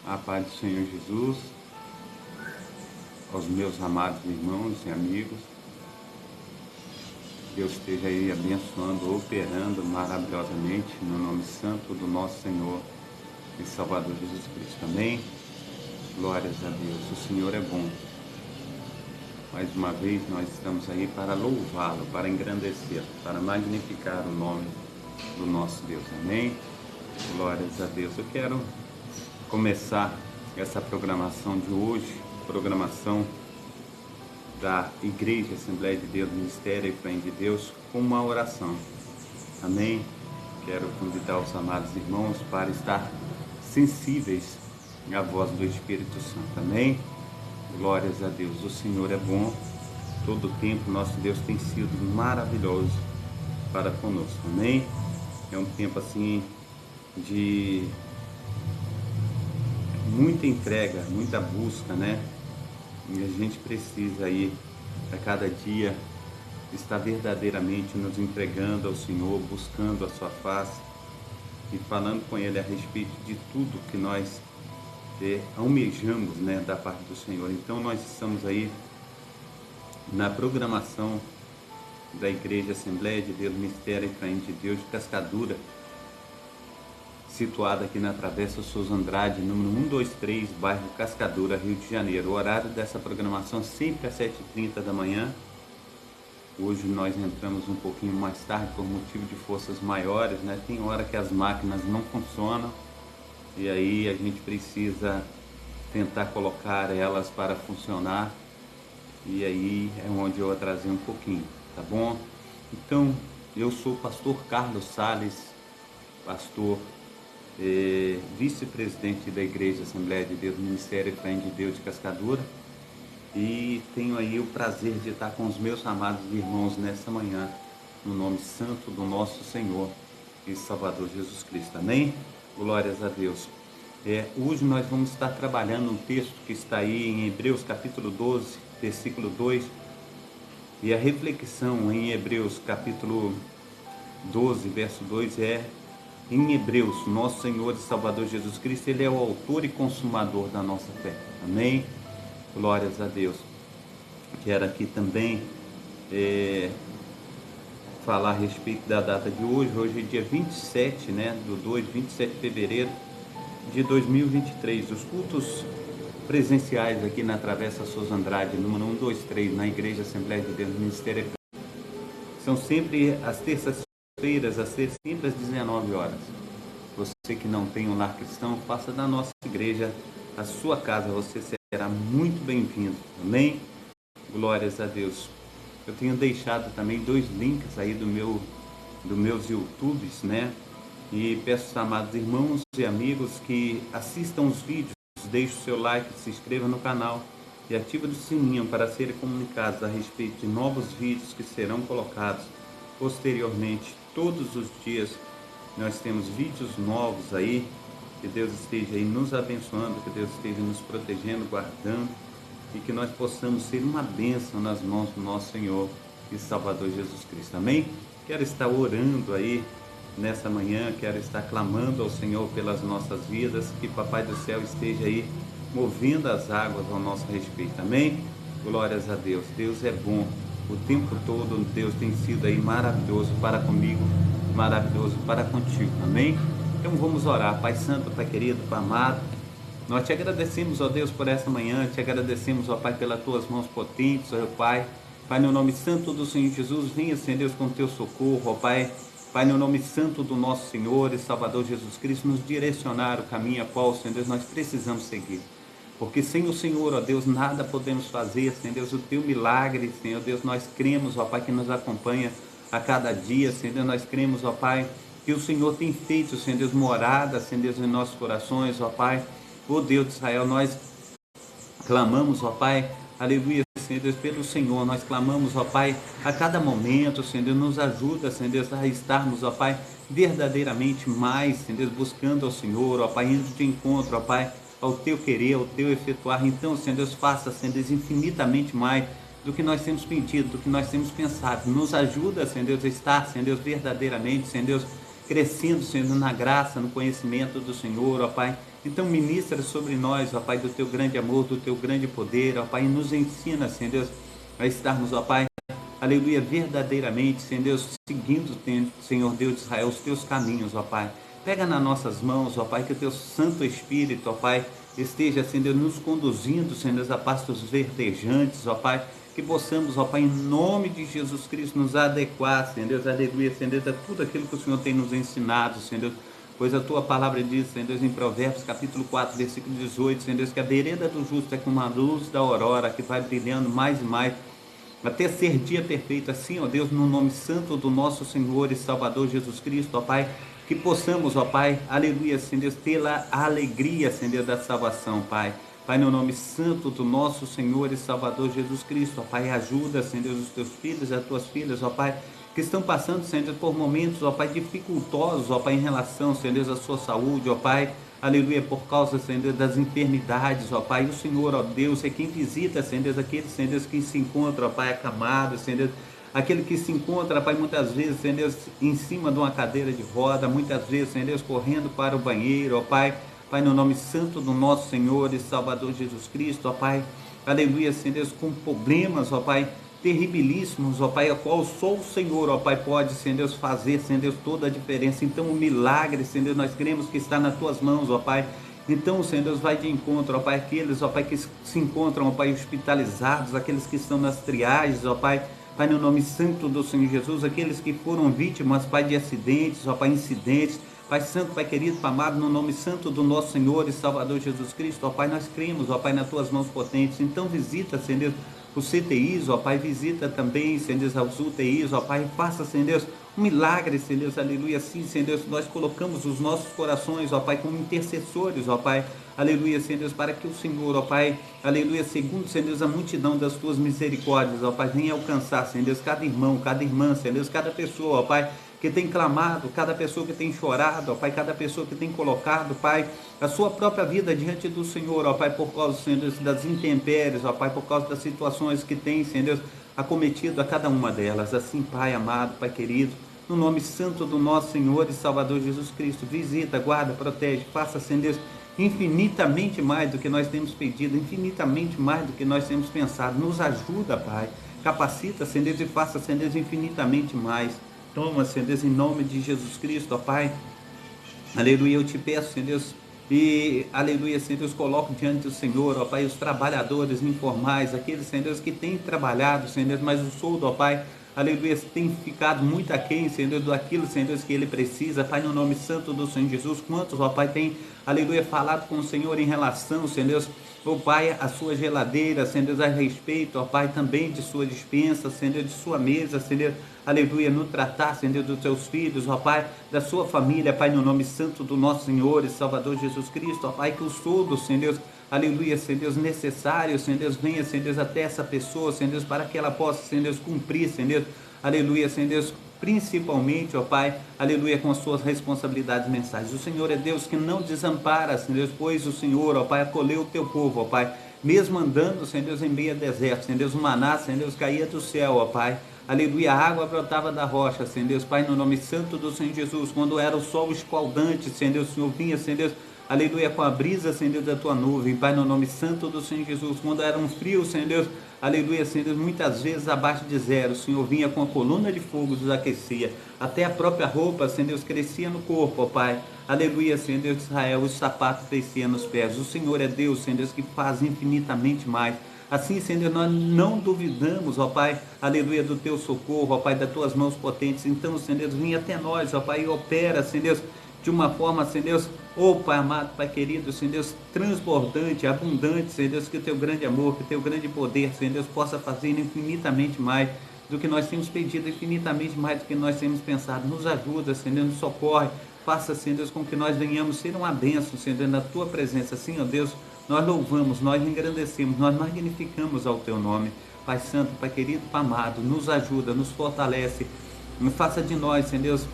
A paz do Senhor Jesus, aos meus amados irmãos e amigos, Deus esteja aí abençoando, operando maravilhosamente no nome santo do nosso Senhor e Salvador Jesus Cristo. Amém? Glórias a Deus, o Senhor é bom. Mais uma vez nós estamos aí para louvá-lo, para engrandecê-lo, para magnificar o nome do nosso Deus. Amém? Glórias a Deus. Eu quero começar essa programação de hoje, programação da Igreja Assembleia de Deus, Ministério e Efraim de Deus, com uma oração. Amém? Quero convidar os amados irmãos para estar sensíveis à voz do Espírito Santo. Amém? Glórias a Deus. O Senhor é bom. Todo o tempo nosso Deus tem sido maravilhoso para conosco. Amém? É um tempo assim de muita entrega, muita busca, né? E a gente precisa aí, a cada dia, estar verdadeiramente nos entregando ao Senhor, buscando a sua face e falando com Ele a respeito de tudo que nós almejamos, né, da parte do Senhor. Então nós estamos aí na programação da Igreja Assembleia de Deus, Ministério Efraim de Deus de Cascadura, situada aqui na Travessa Souza Andrade, número 123, bairro Cascadura, Rio de Janeiro. O horário dessa programação sempre às 7h30 da manhã. Hoje nós entramos um pouquinho mais tarde por motivo de forças maiores, né? Tem hora que as máquinas não funcionam e aí a gente precisa tentar colocar elas para funcionar, e aí é onde eu atrasei um pouquinho, tá bom? Então, eu sou o pastor Carlos Salles, pastor vice-presidente da Igreja Assembleia de Deus, Ministério Efraim de Deus de Cascadura, e tenho aí o prazer de estar com os meus amados irmãos nessa manhã, no nome santo do nosso Senhor e Salvador Jesus Cristo. Amém? Glórias a Deus. Hoje nós vamos estar trabalhando um texto que está aí em Hebreus capítulo 12, versículo 2, e a reflexão em Hebreus capítulo 12, verso 2 em Hebreus, nosso Senhor e Salvador Jesus Cristo, Ele é o autor e consumador da nossa fé. Amém? Glórias a Deus. Quero aqui também falar a respeito da data de hoje. Hoje é dia 27, né, do 27 de fevereiro de 2023. Os cultos presenciais aqui na Travessa Souza Andrade, número 123, na Igreja Assembleia de Deus, Ministério, são sempre às terças-feiras, sempre às 19 horas. Você que não tem um lar cristão, faça da nossa igreja a sua casa, você será muito bem-vindo. Amém? Glórias a Deus. Eu tenho deixado também 2 links aí dos meus YouTubes, né? E peço aos amados irmãos e amigos que assistam os vídeos, deixe o seu like, se inscreva no canal e ative o sininho para serem comunicados a respeito de novos vídeos que serão colocados posteriormente. Todos os dias nós temos vídeos novos aí. Que Deus esteja aí nos abençoando, que Deus esteja nos protegendo, guardando, e que nós possamos ser uma bênção nas mãos do nosso Senhor e Salvador Jesus Cristo. Amém? Quero estar orando aí nessa manhã, quero estar clamando ao Senhor pelas nossas vidas, que Papai do Céu esteja aí movendo as águas ao nosso respeito. Amém? Glórias a Deus. Deus é bom. O tempo todo Deus tem sido aí maravilhoso para comigo, maravilhoso para contigo. Amém? Então vamos orar. Pai Santo, Pai querido, Pai amado, nós te agradecemos, ó Deus, por essa manhã, te agradecemos, ó Pai, pelas tuas mãos potentes, ó Pai. Pai, no nome santo do Senhor Jesus, venha, Senhor Deus, com teu socorro, ó Pai. Pai, no nome santo do nosso Senhor e Salvador Jesus Cristo, nos direcionar o caminho a qual, Senhor Deus, nós precisamos seguir. Porque sem o Senhor, ó Deus, nada podemos fazer, Senhor Deus, o teu milagre, Senhor Deus, nós cremos, ó Pai, que nos acompanha a cada dia, Senhor Deus, nós cremos, ó Pai, que o Senhor tem feito, Senhor Deus, morada, Senhor Deus, em nossos corações, ó Pai. Ó Deus de Israel, nós clamamos, ó Pai, aleluia, Senhor Deus, pelo Senhor. Nós clamamos, ó Pai, a cada momento, Senhor Deus, nos ajuda, Senhor Deus, a estarmos, ó Pai, verdadeiramente mais, Senhor Deus, buscando ao Senhor, ó Pai, indo de encontro, ó Pai, ao Teu querer, ao Teu efetuar. Então, Senhor Deus, faça, Senhor Deus, infinitamente mais do que nós temos pedido, do que nós temos pensado. Nos ajuda, Senhor Deus, a estar, Senhor Deus, verdadeiramente, Senhor Deus, crescendo, Senhor, na graça, no conhecimento do Senhor, ó Pai, Então ministra sobre nós, ó Pai, do teu grande amor, do teu grande poder, ó Pai, e nos ensina, Senhor Deus, a estarmos, ó Pai, aleluia, verdadeiramente, Senhor Deus, seguindo, Senhor Deus de Israel, os teus caminhos, ó Pai. Pega nas nossas mãos, ó Pai, que o teu Santo Espírito, ó Pai, esteja, Senhor Deus, nos conduzindo, Senhor Deus, a pastos verdejantes, ó Pai, que possamos, ó Pai, em nome de Jesus Cristo, nos adequar, Senhor Deus, aleluia, Senhor Deus, a tudo aquilo que o Senhor tem nos ensinado, Senhor Deus, pois a tua palavra diz, Senhor Deus, em Provérbios, capítulo 4, versículo 18, Senhor Deus, que a vereda do justo é como a luz da aurora, que vai brilhando mais e mais, até ser dia perfeito. Assim, ó Deus, no nome santo do nosso Senhor e Salvador Jesus Cristo, ó Pai, que possamos, ó Pai, aleluia, Senhor Deus, ter a alegria, Senhor Deus, da salvação, Pai. Pai, no nome santo do nosso Senhor e Salvador Jesus Cristo, ó Pai, ajuda, Senhor Deus, os teus filhos e as tuas filhas, ó Pai, que estão passando, Senhor Deus, por momentos, ó Pai, dificultosos, ó Pai, em relação, Senhor Deus, à sua saúde, ó Pai, aleluia, por causa, Senhor Deus, das enfermidades, ó Pai, e o Senhor, ó Deus, é quem visita, Senhor Deus, aqueles, Senhor Deus, que se encontram, ó Pai, acamados, Senhor Deus, aquele que se encontra, Pai, muitas vezes, Senhor Deus, em cima de uma cadeira de roda, muitas vezes, Senhor Deus, correndo para o banheiro, ó Pai, Pai, no nome santo do nosso Senhor e Salvador Jesus Cristo, ó Pai, aleluia, Senhor Deus, com problemas, ó Pai, terribilíssimos, ó Pai, a qual só o Senhor, ó Pai, pode, Senhor Deus, fazer, Senhor Deus, toda a diferença. Então o milagre, Senhor Deus, nós cremos que está nas tuas mãos, ó Pai. Então, Senhor Deus, vai de encontro, ó Pai, aqueles, ó Pai, que se encontram, ó Pai, hospitalizados, aqueles que estão nas triagens, ó Pai, Pai, no nome santo do Senhor Jesus, aqueles que foram vítimas, Pai, de acidentes, ó Pai, incidentes, Pai santo, Pai querido, Pai amado, no nome santo do nosso Senhor e Salvador Jesus Cristo, ó Pai, nós cremos, ó Pai, nas tuas mãos potentes. Então visita, Senhor Deus, os CTIs, ó Pai, visita também, Senhor Deus, aos UTIs, ó Pai, faça, Senhor Deus, um milagre, Senhor Deus, aleluia, sim, Senhor Deus, nós colocamos os nossos corações, ó Pai, como intercessores, ó Pai, aleluia, Senhor Deus, para que o Senhor, ó Pai, aleluia, segundo, Senhor Deus, a multidão das tuas misericórdias, ó Pai, venha alcançar, Senhor Deus, cada irmão, cada irmã, Senhor Deus, cada pessoa, ó Pai, que tem clamado, cada pessoa que tem chorado, ó Pai, cada pessoa que tem colocado, Pai, a sua própria vida diante do Senhor, ó Pai, por causa, Senhor Deus, das intempéries, ó Pai, por causa das situações que tem, Senhor Deus, acometido a cada uma delas. Assim, Pai amado, Pai querido, no nome santo do nosso Senhor e Salvador Jesus Cristo, visita, guarda, protege, faça, Senhor Deus, infinitamente mais do que nós temos pedido, infinitamente mais do que nós temos pensado. Nos ajuda, Pai, capacita, Senhor Deus, e faça, Senhor Deus, infinitamente mais. Toma, Senhor Deus, em nome de Jesus Cristo, ó Pai, aleluia, eu te peço, Senhor Deus, e aleluia, Senhor Deus, coloco diante do Senhor, ó Pai, os trabalhadores informais, aqueles, Senhor Deus, que têm trabalhado, Senhor Deus, mas o soldo, ó Pai, aleluia, tem ficado muito aquém, Senhor Deus, daquilo, Senhor Deus, que ele precisa, Pai, no nome santo do Senhor Jesus. Quantos, ó Pai, tem, aleluia, falado com o Senhor em relação, Senhor Deus, ó Pai, a sua geladeira, Senhor Deus, a respeito, ó Pai, também de sua dispensa, Senhor Deus, de sua mesa, Senhor Deus, aleluia, no tratar, Senhor Deus, dos seus filhos, ó Pai, da sua família, Pai, no nome santo do nosso Senhor e Salvador Jesus Cristo, ó Pai, que o soldo, Senhor Deus, aleluia, Senhor Deus, necessário, Senhor Deus, venha, Senhor Deus, até essa pessoa, Senhor Deus, para que ela possa, Senhor Deus, cumprir, Senhor Deus, aleluia, Senhor Deus, principalmente, ó Pai, aleluia, com as suas responsabilidades mensais. O Senhor é Deus que não desampara, Senhor Deus, pois o Senhor, ó Pai, acolheu o teu povo, ó Pai, mesmo andando, Senhor Deus, em meio a deserto, Senhor Deus, o maná, Senhor Deus, caía do céu, ó Pai, aleluia, a água brotava da rocha, Senhor Deus, Pai, no nome santo do Senhor Jesus, quando era o sol escaldante, Senhor Deus, o Senhor vinha, Senhor Deus, aleluia, com a brisa, Senhor Deus, da tua nuvem, Pai, no nome santo do Senhor Jesus, quando era um frio, Senhor Deus, aleluia, Senhor Deus, muitas vezes abaixo de zero, o Senhor vinha com a coluna de fogo, nos aquecia, até a própria roupa, Senhor Deus, crescia no corpo, ó Pai, aleluia, Senhor Deus de Israel, os sapatos cresciam nos pés. O Senhor é Deus, Senhor Deus, que faz infinitamente mais. Assim, Senhor Deus, nós não duvidamos, ó Pai, aleluia, do teu socorro, ó Pai, das tuas mãos potentes. Então, Senhor Deus, vem até nós, ó Pai, e opera, Senhor Deus, de uma forma, Senhor Deus, ó Pai amado, Pai querido, Senhor Deus, transbordante, abundante, Senhor Deus, que o teu grande amor, que o teu grande poder, Senhor Deus, possa fazer infinitamente mais do que nós temos pedido, infinitamente mais do que nós temos pensado. Nos ajuda, Senhor Deus, nos socorre, faça, Senhor Deus, com que nós venhamos ser uma bênção, Senhor Deus, na tua presença. Assim, ó Deus, nós louvamos, nós engrandecemos, nós magnificamos ao teu nome. Pai santo, Pai querido, Pai amado, nos ajuda, nos fortalece, faça de nós, Senhor Deus,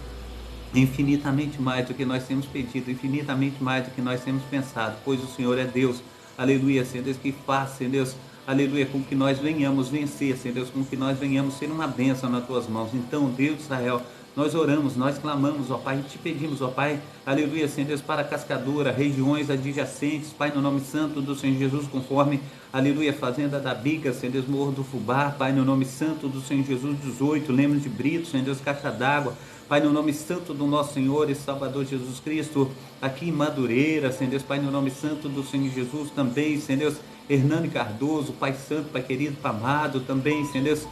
infinitamente mais do que nós temos pedido, infinitamente mais do que nós temos pensado, pois o Senhor é Deus, aleluia, Senhor Deus, que faz, Senhor Deus, aleluia, com que nós venhamos vencer, Senhor Deus, com que nós venhamos ser uma bênção nas tuas mãos. Então, Deus de Israel, nós oramos, nós clamamos, ó Pai, e te pedimos, ó Pai, aleluia, Senhor Deus, para Cascadura, regiões adjacentes, Pai, no nome santo do Senhor Jesus, conforme, aleluia, Fazenda da Bica, Senhor Deus, Morro do Fubá, Pai, no nome santo do Senhor Jesus, 18, Lemos de Brito, Senhor Deus, Caixa d'Água, Pai, no nome santo do nosso Senhor e Salvador Jesus Cristo, aqui em Madureira, Senhor Deus, Pai, no nome santo do Senhor Jesus, também, Senhor Deus, Hernani Cardoso, Pai Santo, Pai querido, Pai amado, também, Senhor Deus,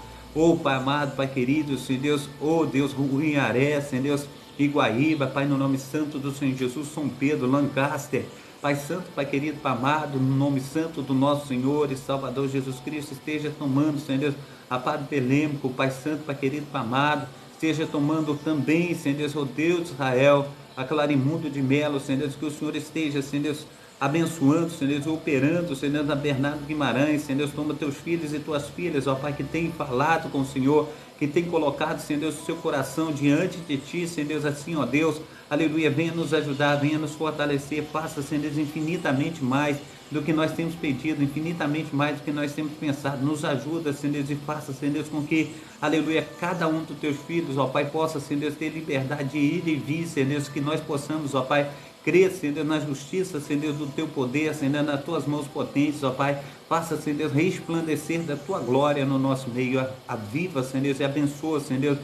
Pai amado, Pai querido, Senhor Deus, Deus, Ruinharé, Senhor Deus, Iguaíba, Pai, no nome santo do Senhor Jesus, São Pedro, Lancaster, Pai Santo, Pai querido, Pai amado, no nome santo do nosso Senhor e Salvador Jesus Cristo, esteja tomando, Senhor Deus, a Padre Belêmico, Pai Santo, Pai querido, Pai amado, esteja tomando também, Senhor Deus, o Deus de Israel, a Clarimundo de Melo, Senhor Deus, que o Senhor esteja, Senhor Deus, abençoando, Senhor Deus, operando, Senhor Deus, na Bernardo Guimarães, Senhor Deus, toma teus filhos e tuas filhas, ó Pai, que tem falado com o Senhor, que tem colocado, Senhor Deus, o seu coração diante de Ti, Senhor Deus, assim, ó Deus, aleluia, venha nos ajudar, venha nos fortalecer, faça, Senhor Deus, infinitamente mais do que nós temos pedido, infinitamente mais do que nós temos pensado, nos ajuda, Senhor Deus, e faça, Senhor Deus, com que, aleluia, cada um dos teus filhos, ó Pai, possa, Senhor Deus, ter liberdade de ir e vir, Senhor Deus, que nós possamos, ó Pai, crer, Senhor Deus, na justiça, Senhor Deus, do Teu poder, Senhor Deus, nas Tuas mãos potentes, ó Pai, faça, Senhor Deus, resplandecer da Tua glória no nosso meio, aviva, Senhor Deus, e abençoa, Senhor Deus,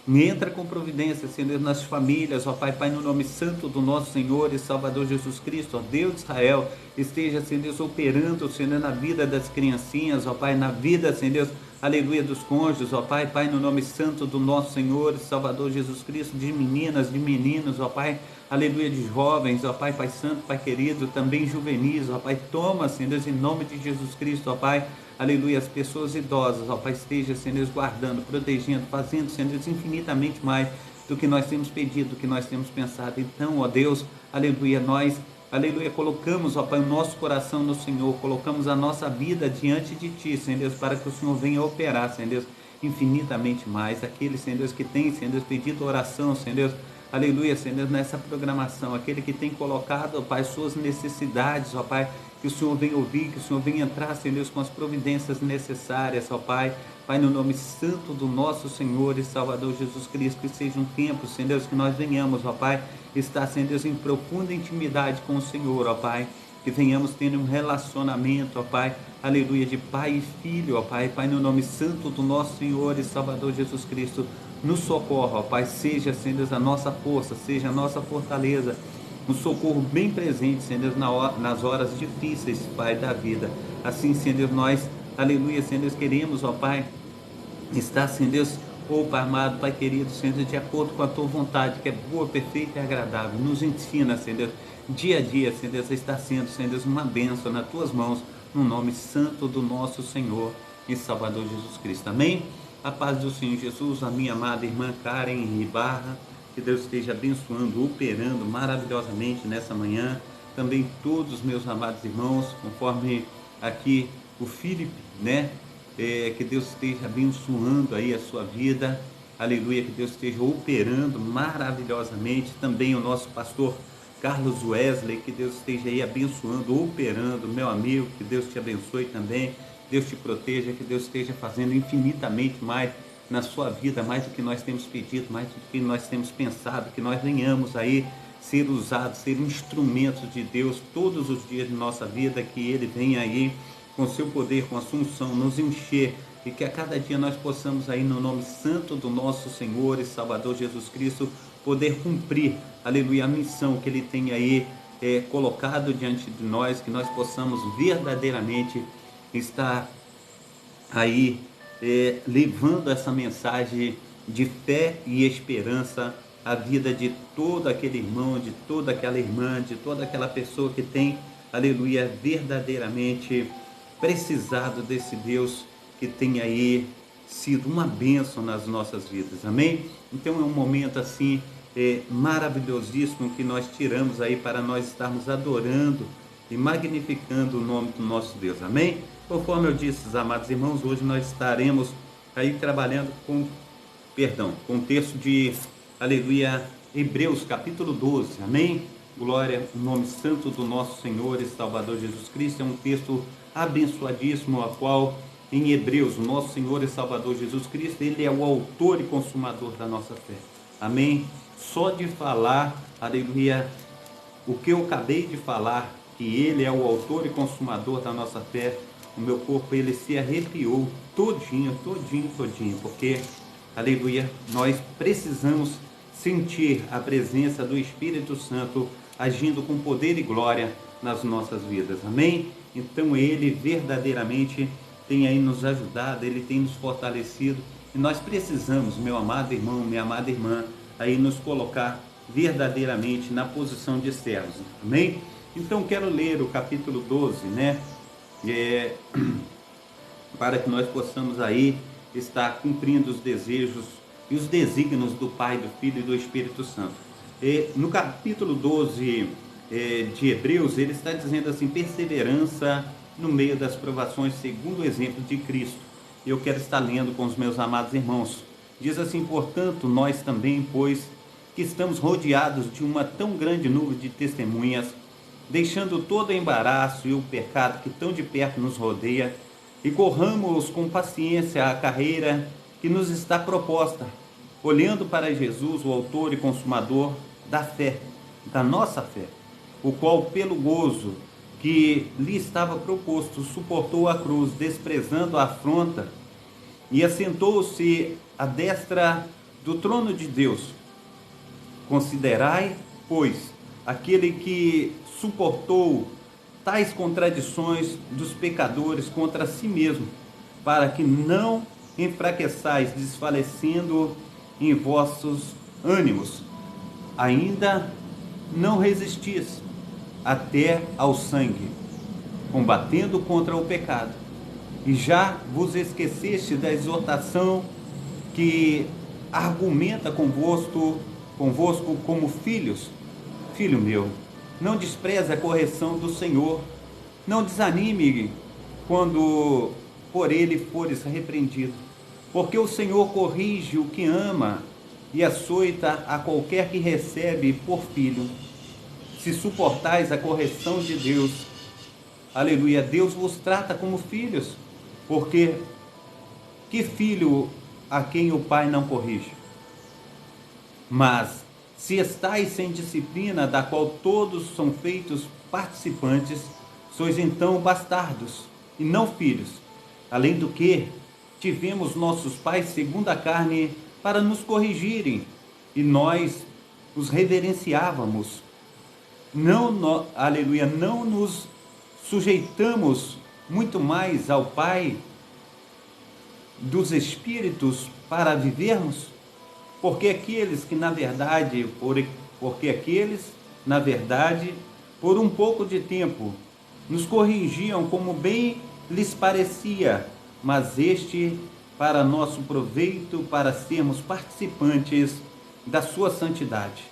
entra com providência, Senhor Deus, nas famílias, ó Pai, Pai, no nome santo do nosso Senhor e Salvador Jesus Cristo, ó Deus de Israel, esteja, Senhor Deus, operando, Senhor Deus, na vida das criancinhas, ó Pai, na vida, Senhor Deus, aleluia, dos cônjuges, ó Pai, Pai, no nome santo do nosso Senhor e Salvador Jesus Cristo, de meninas, de meninos, ó Pai, aleluia, de jovens, ó Pai, Pai Santo, Pai querido, também juvenis, ó Pai, toma, Senhor Deus, em nome de Jesus Cristo, ó Pai, aleluia, as pessoas idosas, ó Pai, esteja, Senhor Deus, guardando, protegendo, fazendo, Senhor Deus, infinitamente mais do que nós temos pedido, do que nós temos pensado. Então, ó Deus, aleluia, nós, aleluia, colocamos, ó Pai, o nosso coração no Senhor, colocamos a nossa vida diante de Ti, Senhor Deus, para que o Senhor venha operar, Senhor Deus, infinitamente mais. Aquele, Senhor Deus, que tem, Senhor Deus, pedido oração, Senhor Deus, aleluia, Senhor Deus, nessa programação, aquele que tem colocado, ó Pai, suas necessidades, ó Pai, que o Senhor venha ouvir, que o Senhor venha entrar, Senhor Deus, com as providências necessárias, ó Pai, Pai, no nome santo do nosso Senhor e Salvador Jesus Cristo, que seja um tempo, Senhor Deus, que nós venhamos, ó Pai, estar, Senhor Deus, em profunda intimidade com o Senhor, ó Pai, que venhamos tendo um relacionamento, ó Pai, aleluia, de pai e filho, ó Pai, Pai, no nome santo do nosso Senhor e Salvador Jesus Cristo, nos socorra, ó Pai, seja, Senhor Deus, a nossa força, seja a nossa fortaleza, um socorro bem presente, Senhor Deus, nas horas difíceis, Pai, da vida. Assim, Senhor Deus, nós, aleluia, Senhor Deus, queremos, ó Pai, estar, Senhor Deus, Pai amado, Pai querido, Senhor Deus, de acordo com a Tua vontade, que é boa, perfeita e agradável. Nos ensina, Senhor Deus, dia a dia, Senhor Deus, está sendo, Senhor Deus, uma bênção nas Tuas mãos, no nome santo do nosso Senhor e Salvador Jesus Cristo. Amém? A paz do Senhor Jesus, a minha amada irmã Karen Ibarra, que Deus esteja abençoando, operando maravilhosamente nessa manhã. Também todos os meus amados irmãos, conforme aqui o Felipe, né? Que Deus esteja abençoando aí a sua vida, aleluia, que Deus esteja operando maravilhosamente. Também o nosso pastor Carlos Wesley, que Deus esteja aí abençoando, operando, meu amigo, que Deus te abençoe também, Deus te proteja, que Deus esteja fazendo infinitamente mais na sua vida, mais do que nós temos pedido, mais do que nós temos pensado, que nós venhamos aí ser usados, ser instrumentos de Deus todos os dias de nossa vida, que Ele venha aí com seu poder, com a sua unção, nos encher, e que a cada dia nós possamos aí no nome santo do nosso Senhor e Salvador Jesus Cristo, poder cumprir, aleluia, a missão que Ele tem aí colocado diante de nós, que nós possamos verdadeiramente estar aí levando essa mensagem de fé e esperança à vida de todo aquele irmão, de toda aquela irmã, de toda aquela pessoa que tem, aleluia, verdadeiramente precisado desse Deus que tem aí sido uma bênção nas nossas vidas, amém? Então é um momento assim maravilhosíssimo que nós tiramos aí para nós estarmos adorando e magnificando o nome do nosso Deus, amém? Conforme eu disse, amados irmãos, hoje nós estaremos aí trabalhando com o texto de, aleluia, Hebreus capítulo 12, amém? Glória ao nome santo do nosso Senhor e Salvador Jesus Cristo. É um texto abençoadíssimo, a qual em Hebreus, o nosso Senhor e Salvador Jesus Cristo, Ele é o autor e consumador da nossa fé. amém, só de falar, aleluia, o que eu acabei de falar, que Ele é o autor e consumador da nossa fé, o meu corpo, ele se arrepiou todinho, todinho, todinho, porque, aleluia, nós precisamos sentir a presença do Espírito Santo agindo com poder e glória nas nossas vidas, amém? Então Ele verdadeiramente tem aí nos ajudado, Ele tem nos fortalecido, e nós precisamos, meu amado irmão, minha amada irmã, aí nos colocar verdadeiramente na posição de servos, amém? Então quero ler o capítulo 12, né? Para que nós possamos aí estar cumprindo os desejos e os desígnios do Pai, do Filho e do Espírito Santo. No capítulo 12 de Hebreus, ele está dizendo assim: perseverança no meio das provações, segundo o exemplo de Cristo. Eu quero estar lendo com os meus amados irmãos. Diz assim: portanto, nós também, pois que estamos rodeados de uma tão grande nuvem de testemunhas, deixando todo o embaraço e o pecado que tão de perto nos rodeia, e corramos com paciência a carreira que nos está proposta, olhando para Jesus, o autor e consumador da fé, da nossa fé, o qual, pelo gozo que lhe estava proposto, suportou a cruz, desprezando a afronta, e assentou-se à destra do trono de Deus. Considerai, pois, aquele que suportou tais contradições dos pecadores contra si mesmo, para que não enfraqueçais, desfalecendo em vossos ânimos. Ainda não resistis até ao sangue, combatendo contra o pecado, e já vos esqueceste da exortação que argumenta convosco como filhos. Filho meu, não despreze a correção do Senhor, não desanime quando por ele fores repreendido, porque o Senhor corrige o que ama e açoita a qualquer que recebe por filho. Se suportais a correção de Deus, aleluia, Deus vos trata como filhos, porque que filho a quem o pai não corrige? Mas se estáis sem disciplina, da qual todos são feitos participantes, sois então bastardos e não filhos. Além do que, tivemos nossos pais segundo a carne para nos corrigirem, e nós os reverenciávamos. Aleluia, não nos sujeitamos muito mais ao Pai dos Espíritos para vivermos? Porque aqueles, na verdade, por um pouco de tempo, nos corrigiam como bem lhes parecia, mas este para nosso proveito, para sermos participantes da sua santidade.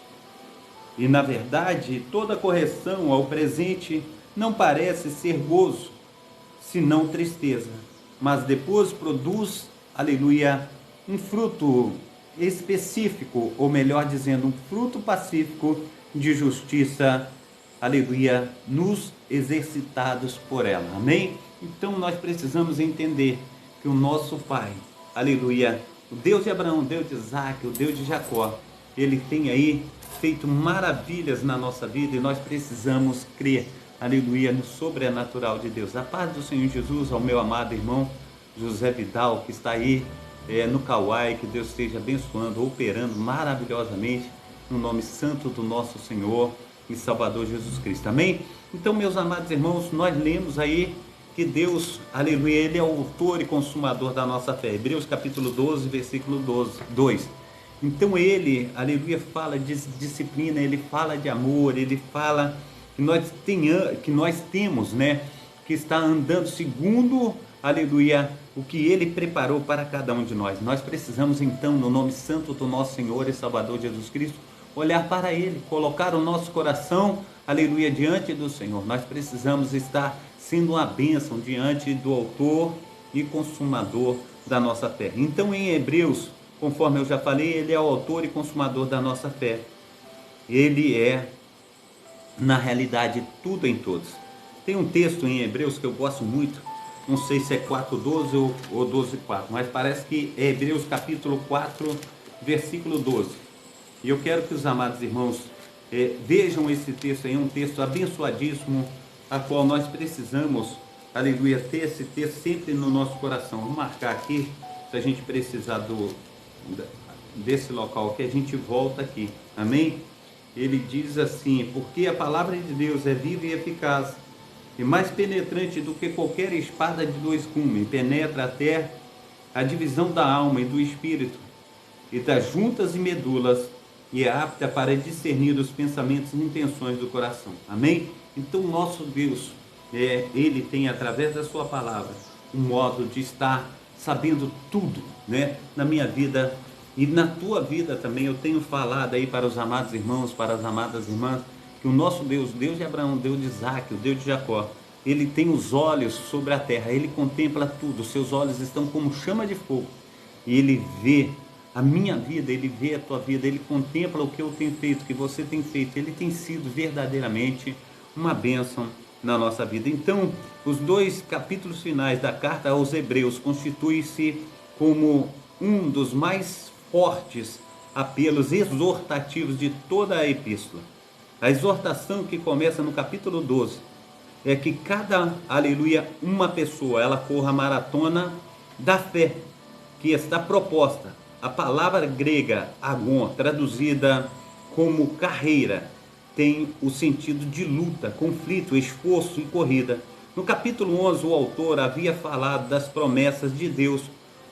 E na verdade, toda correção ao presente não parece ser gozo, senão tristeza, mas depois produz, aleluia, um fruto específico, ou melhor dizendo, um fruto pacífico de justiça, aleluia, nos exercitados por ela, amém? Então nós precisamos entender que o nosso Pai, aleluia, o Deus de Abraão, o Deus de Isaac, o Deus de Jacó, Ele tem aí feito maravilhas na nossa vida, e nós precisamos crer, aleluia, no sobrenatural de Deus. A paz do Senhor Jesus ao meu amado irmão José Vidal, que está aí no Kauai, que Deus esteja abençoando, operando maravilhosamente no nome santo do nosso Senhor e Salvador Jesus Cristo, amém? Então, meus amados irmãos, nós lemos aí que Deus, aleluia, Ele é o autor e consumador da nossa fé. Hebreus capítulo 12, versículo 2. Então Ele, aleluia, fala de disciplina, Ele fala de amor, Ele fala que nós temos, né, que está andando segundo, aleluia, o que Ele preparou para cada um de nós. Nós precisamos então, no nome santo do nosso Senhor e Salvador Jesus Cristo, olhar para Ele, colocar o nosso coração, aleluia, diante do Senhor. Nós precisamos estar sendo uma bênção diante do autor e consumador da nossa fé. Então, em Hebreus, conforme eu já falei, Ele é o autor e consumador da nossa fé. Ele é, na realidade, tudo em todos. Tem um texto em Hebreus que eu gosto muito, não sei se é 4:12 ou 12:4, mas parece que é Hebreus capítulo 4, versículo 12. E eu quero que os amados irmãos vejam esse texto aí, um texto abençoadíssimo, a qual nós precisamos, aleluia, ter esse texto sempre no nosso coração. Vou marcar aqui, se a gente precisar desse local que a gente volta aqui, amém? Ele diz assim: porque a palavra de Deus é viva e eficaz, e mais penetrante do que qualquer espada de dois gumes, penetra até a divisão da alma e do espírito, e das juntas e medulas, e é apta para discernir os pensamentos e intenções do coração. Amém? Então, nosso Deus, Ele tem, através da sua palavra, um modo de estar sabendo tudo, né? Na minha vida e na tua vida também. Eu tenho falado aí para os amados irmãos, para as amadas irmãs, que o nosso Deus, Deus de Abraão, Deus de Isaac, o Deus de Jacó, Ele tem os olhos sobre a terra, Ele contempla tudo, os seus olhos estão como chama de fogo, e Ele vê a minha vida, Ele vê a tua vida, Ele contempla o que eu tenho feito, o que você tem feito. Ele tem sido verdadeiramente uma bênção na nossa vida. Então, os 2 capítulos finais da carta aos Hebreus constituem-se como um dos mais fortes apelos exortativos de toda a epístola. A exortação que começa no capítulo 12 é que aleluia, uma pessoa, ela corra a maratona da fé, que está proposta. A palavra grega agon, traduzida como carreira, tem o sentido de luta, conflito, esforço e corrida. No capítulo 11, o autor havia falado das promessas de Deus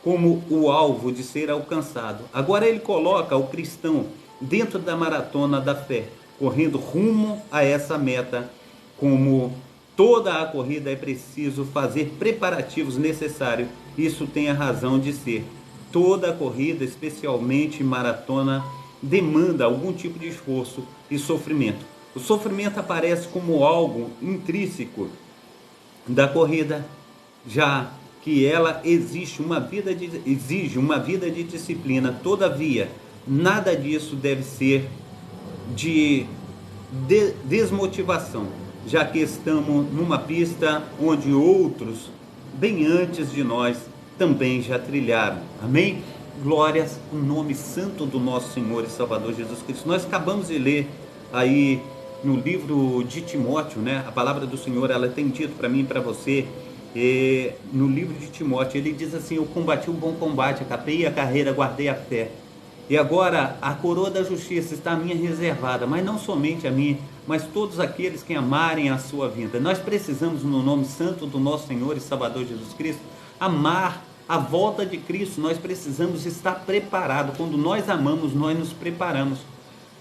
como o alvo de ser alcançado. Agora ele coloca o cristão dentro da maratona da fé, correndo rumo a essa meta. Como toda a corrida é preciso fazer preparativos necessários, isso tem a razão de ser. Toda a corrida, especialmente maratona, demanda algum tipo de esforço e sofrimento. O sofrimento aparece como algo intrínseco da corrida, já que ela exige uma vida de disciplina. Todavia, nada disso deve ser de desmotivação, já que estamos numa pista onde outros, bem antes de nós, também já trilharam. Amém? Glórias ao nome santo do nosso Senhor e Salvador Jesus Cristo. Nós acabamos de ler aí no livro de Timóteo, né? A palavra do Senhor, ela tem dito para mim e para você, no livro de Timóteo, ele diz assim: eu combati o bom combate, acabei a carreira, guardei a fé. E agora a coroa da justiça está a minha reservada, mas não somente a mim, mas todos aqueles que amarem a sua vida. Nós precisamos, no nome santo do nosso Senhor e Salvador Jesus Cristo, amar a volta de Cristo. Nós precisamos estar preparados. Quando nós amamos, nós nos preparamos.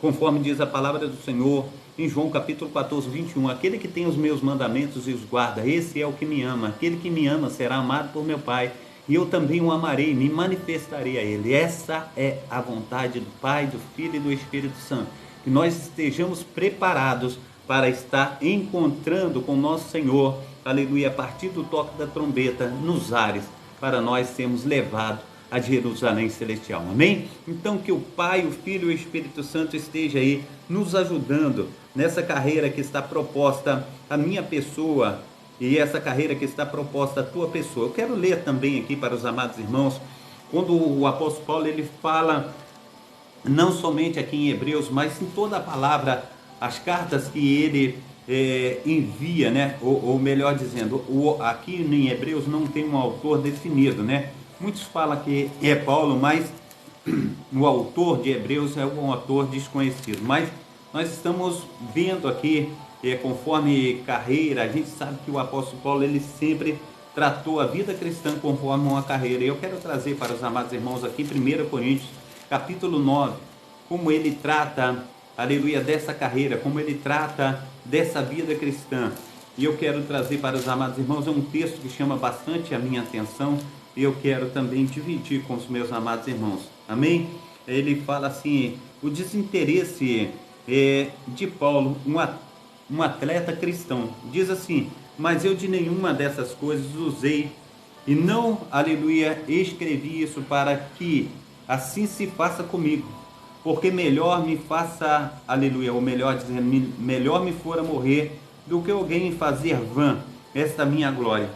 Conforme diz a palavra do Senhor em João capítulo 14, 21. Aquele que tem os meus mandamentos e os guarda, esse é o que me ama. Aquele que me ama será amado por meu Pai, e eu também o amarei, me manifestarei a ele. Essa é a vontade do Pai, do Filho e do Espírito Santo. Que nós estejamos preparados para estar encontrando com nosso Senhor, aleluia, a partir do toque da trombeta, nos ares, para nós sermos levados a Jerusalém celestial. Amém? Então que o Pai, o Filho e o Espírito Santo esteja aí nos ajudando nessa carreira que está proposta a minha pessoa, e essa carreira que está proposta a tua pessoa. Eu quero ler também aqui para os amados irmãos, quando o apóstolo Paulo ele fala, não somente aqui em Hebreus, mas em toda a palavra, as cartas que ele envia, né? Ou melhor dizendo, aqui em Hebreus não tem um autor definido, né? Muitos falam que é Paulo, mas o autor de Hebreus é um autor desconhecido. Mas nós estamos vendo aqui, conforme carreira, a gente sabe que o apóstolo Paulo ele sempre tratou a vida cristã conforme uma carreira. E eu quero trazer para os amados irmãos aqui 1 Coríntios, capítulo 9, como ele trata, aleluia, dessa carreira, como ele trata dessa vida cristã. E eu quero trazer para os amados irmãos um texto que chama bastante a minha atenção, e eu quero também dividir com os meus amados irmãos. Amém? Ele fala assim: o desinteresse de Paulo, um atleta cristão, diz assim: mas eu de nenhuma dessas coisas usei, e não, aleluia, escrevi isso para que assim se faça comigo, porque melhor me faça, aleluia, ou melhor dizendo, melhor me fora morrer do que alguém fazer vã esta minha glória.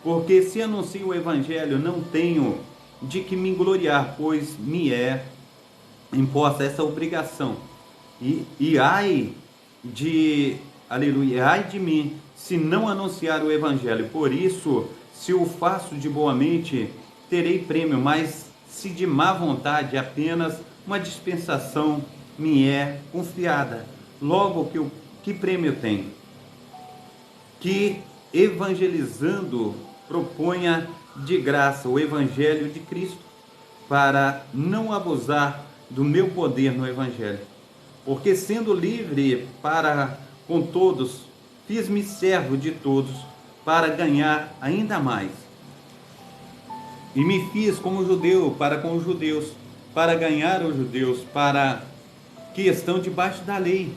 Porque se anuncio o evangelho, não tenho de que me gloriar, pois me é imposta essa obrigação. E ai de, aleluia, ai de mim, se não anunciar o evangelho. Por isso, se o faço de boa mente, terei prêmio, mas se de má vontade, apenas uma dispensação me é confiada. Logo que prêmio tem? Que evangelizando proponha de graça o evangelho de Cristo, para não abusar do meu poder no evangelho. Porque sendo livre para com todos, fiz-me servo de todos para ganhar ainda mais. E me fiz como judeu para com os judeus, para ganhar os judeus, para que estão debaixo da lei,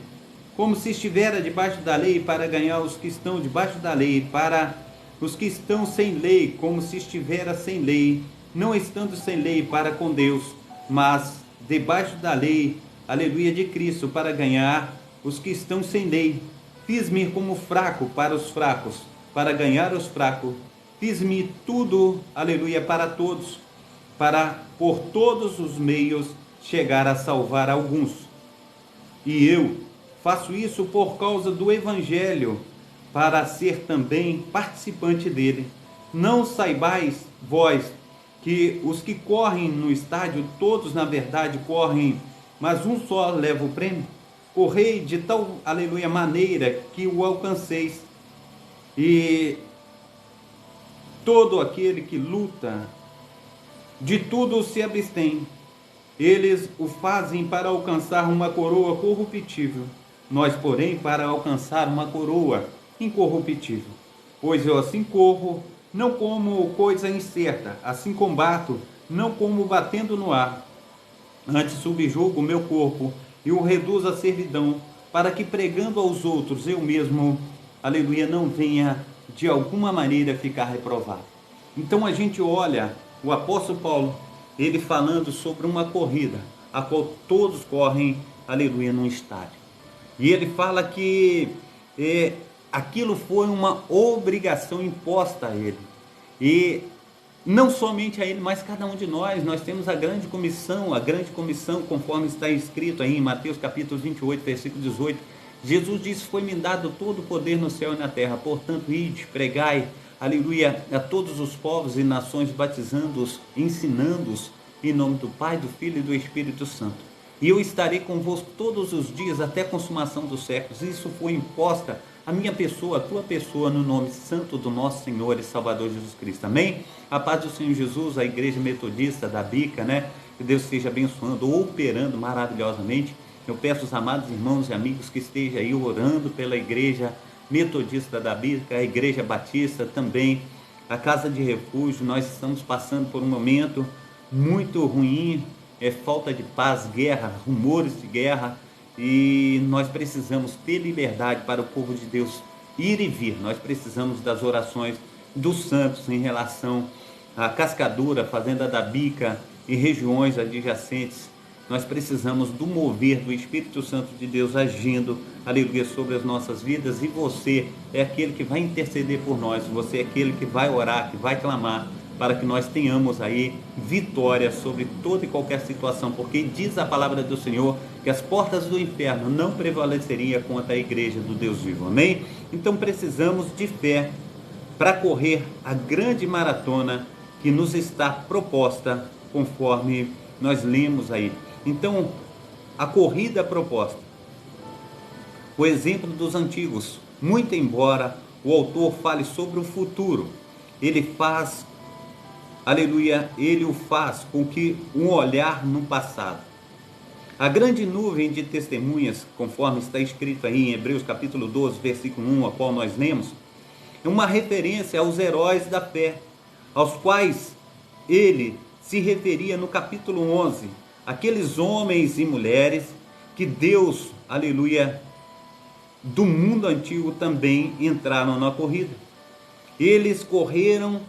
como se estivera debaixo da lei, para ganhar os que estão debaixo da lei, para os que estão sem lei, como se estivera sem lei, não estando sem lei para com Deus, mas debaixo da lei, aleluia, de Cristo, para ganhar os que estão sem lei. Fiz-me como fraco para os fracos, para ganhar os fracos. Fiz-me tudo, aleluia, para todos, para por todos os meios chegar a salvar alguns. E eu faço isso por causa do evangelho, para ser também participante dele. Não saibais vós que os que correm no estádio, todos na verdade correm, mas um só leva o prêmio? Correi de tal, aleluia, maneira que o alcanceis. E todo aquele que luta, de tudo se abstém. Eles o fazem para alcançar uma coroa corruptível. Nós, porém, para alcançar uma coroa incorruptível. Pois eu assim corro, não como coisa incerta, assim combato, não como batendo no ar. Antes subjugo o meu corpo e o reduzo à servidão, para que pregando aos outros eu mesmo, aleluia, não venha de alguma maneira ficar reprovado. Então a gente olha o apóstolo Paulo, ele falando sobre uma corrida, a qual todos correm, aleluia, num estádio. E ele fala que aquilo foi uma obrigação imposta a ele. E não somente a ele, mas cada um de nós temos a grande comissão, conforme está escrito aí em Mateus capítulo 28, versículo 18. Jesus disse: foi-me dado todo o poder no céu e na terra, portanto, ide, pregai, aleluia, a todos os povos e nações, batizando-os, ensinando-os, em nome do Pai, do Filho e do Espírito Santo. E eu estarei convosco todos os dias, até a consumação dos séculos. Isso foi imposta a minha pessoa, a tua pessoa, no nome santo do nosso Senhor e Salvador Jesus Cristo. Amém? A paz do Senhor Jesus, a Igreja Metodista da Bica, né? Que Deus esteja abençoando, operando maravilhosamente. Eu peço aos amados irmãos e amigos que estejam aí orando pela Igreja Metodista da Bica, a Igreja Batista também, a Casa de Refúgio. Nós estamos passando por um momento muito ruim, falta de paz, guerra, rumores de guerra, e nós precisamos ter liberdade para o povo de Deus ir e vir. Nós precisamos das orações dos santos em relação à Cascadura, Fazenda da Bica e regiões adjacentes. Nós precisamos do mover do Espírito Santo de Deus agindo, aleluia, sobre as nossas vidas. E você é aquele que vai interceder por nós, você é aquele que vai orar, que vai clamar, para que nós tenhamos aí vitória sobre toda e qualquer situação, porque diz a palavra do Senhor que as portas do inferno não prevaleceriam contra a igreja do Deus vivo, amém? Então precisamos de fé para correr a grande maratona que nos está proposta, conforme nós lemos aí. Então, a corrida proposta, o exemplo dos antigos, muito embora o autor fale sobre o futuro, ele faz, aleluia, ele o faz com que um olhar no passado. A grande nuvem de testemunhas, conforme está escrito aí em Hebreus capítulo 12, versículo 1, a qual nós lemos, é uma referência aos heróis da fé, aos quais ele se referia no capítulo 11, aqueles homens e mulheres que Deus, aleluia, do mundo antigo também entraram na corrida. Eles correram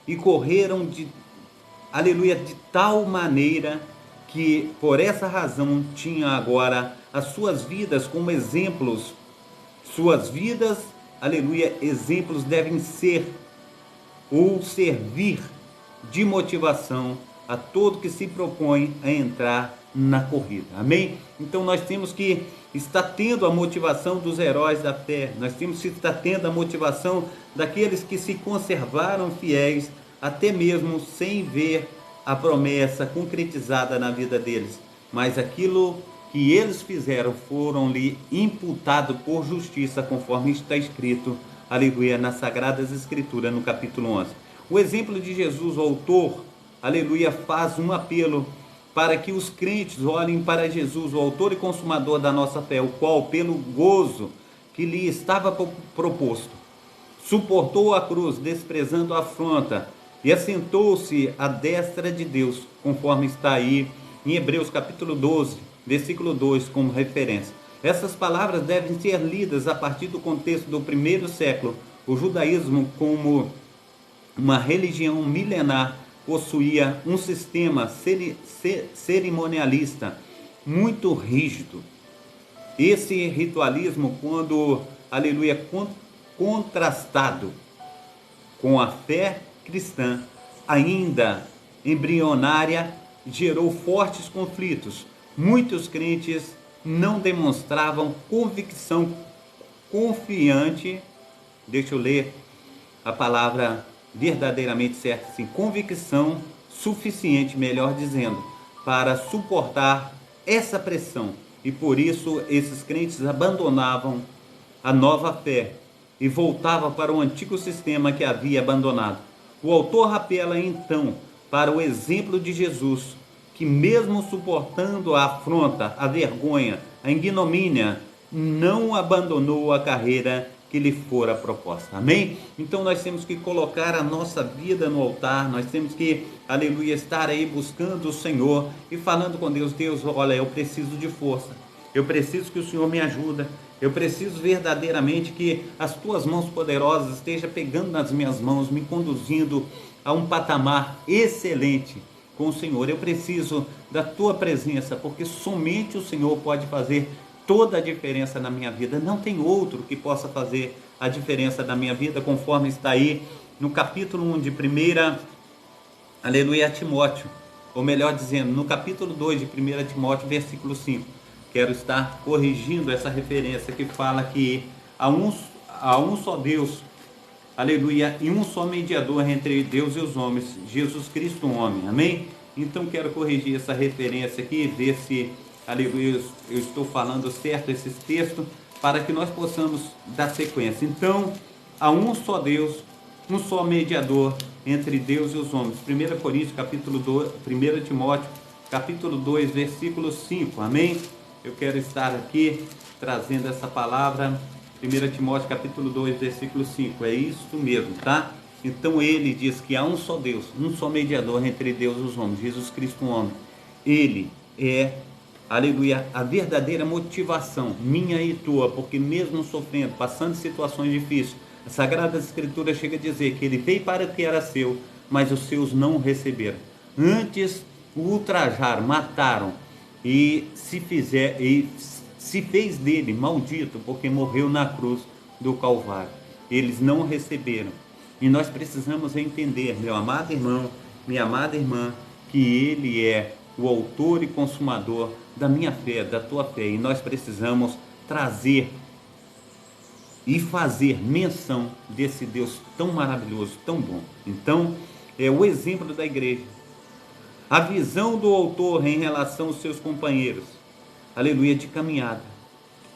e correram de, aleluia, de tal maneira que por essa razão tinha agora as suas vidas como exemplos. Suas vidas, aleluia, exemplos devem ser ou servir de motivação a todo que se propõe a entrar na corrida. Amém? Então nós temos que estar tendo a motivação dos heróis da fé, nós temos que estar tendo a motivação daqueles que se conservaram fiéis, até mesmo sem ver a promessa concretizada na vida deles, mas aquilo que eles fizeram foram-lhe imputado por justiça, conforme está escrito, aleluia, nas Sagradas Escrituras, no capítulo 11. O exemplo de Jesus, o autor, aleluia, faz um apelo para que os crentes olhem para Jesus, o autor e consumador da nossa fé, o qual, pelo gozo que lhe estava proposto, suportou a cruz, desprezando a afronta, e assentou-se à destra de Deus, conforme está aí em Hebreus capítulo 12, versículo 2, como referência. Essas palavras devem ser lidas a partir do contexto do primeiro século. O judaísmo, como uma religião milenar, possuía um sistema cerimonialista muito rígido. Esse ritualismo, quando, aleluia, contrastado com a fé cristã, ainda embrionária, gerou fortes conflitos. Muitos crentes não demonstravam convicção confiante, deixa eu ler a palavra verdadeiramente certa, assim, convicção suficiente, melhor dizendo, para suportar essa pressão. E por isso esses crentes abandonavam a nova fé e voltavam para o antigo sistema que havia abandonado. O autor apela então para o exemplo de Jesus, que mesmo suportando a afronta, a vergonha, a ignomínia, não abandonou a carreira que lhe fora proposta. Amém? Então nós temos que colocar a nossa vida no altar, nós temos que, aleluia, estar aí buscando o Senhor e falando com Deus. Deus, olha, eu preciso de força, eu preciso que o Senhor me ajude, eu preciso verdadeiramente que as tuas mãos poderosas estejam pegando nas minhas mãos, me conduzindo a um patamar excelente com o Senhor. Eu preciso da tua presença, porque somente o Senhor pode fazer toda a diferença na minha vida. Não tem outro que possa fazer a diferença na minha vida, conforme está aí no capítulo 1 de 1, aleluia, Timóteo, ou melhor dizendo, no capítulo 2 de 1 Timóteo, versículo 5. Quero estar corrigindo essa referência que fala que há um só Deus, aleluia, e um só mediador entre Deus e os homens, Jesus Cristo, um homem. Amém? Então quero corrigir essa referência aqui, ver se, aleluia, eu estou falando certo esses textos, para que nós possamos dar sequência. Então, há um só Deus, um só mediador entre Deus e os homens. 1 Coríntios, capítulo 2, 1 Timóteo, capítulo 2, versículo 5. Amém? Eu quero estar aqui trazendo essa palavra, 1 Timóteo, capítulo 2, versículo 5. É isso mesmo, tá? Então ele diz que há um só Deus, um só mediador entre Deus e os homens, Jesus Cristo, um homem. Ele é, aleluia, a verdadeira motivação minha e tua, porque mesmo sofrendo, passando situações difíceis, a Sagrada Escritura chega a dizer que ele veio para o que era seu, mas os seus não o receberam. Antes o ultrajaram, mataram e se fez dele maldito, porque morreu na cruz do Calvário. Eles não o receberam. E nós precisamos entender, meu amado irmão, minha amada irmã, que ele é o autor e consumador da minha fé, da tua fé, e nós precisamos trazer e fazer menção desse Deus tão maravilhoso, tão bom. Então, é o exemplo da igreja, a visão do autor em relação aos seus companheiros, aleluia, de caminhada,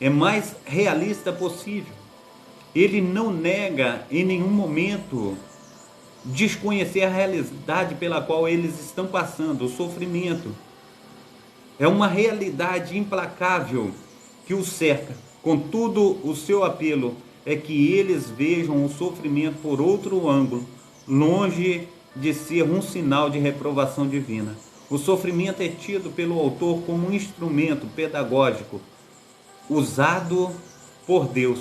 é mais realista possível. Ele não nega em nenhum momento desconhecer a realidade pela qual eles estão passando, o sofrimento. É uma realidade implacável que os cerca. Contudo, o seu apelo é que eles vejam o sofrimento por outro ângulo, longe de ser um sinal de reprovação divina. O sofrimento é tido pelo autor como um instrumento pedagógico usado por Deus.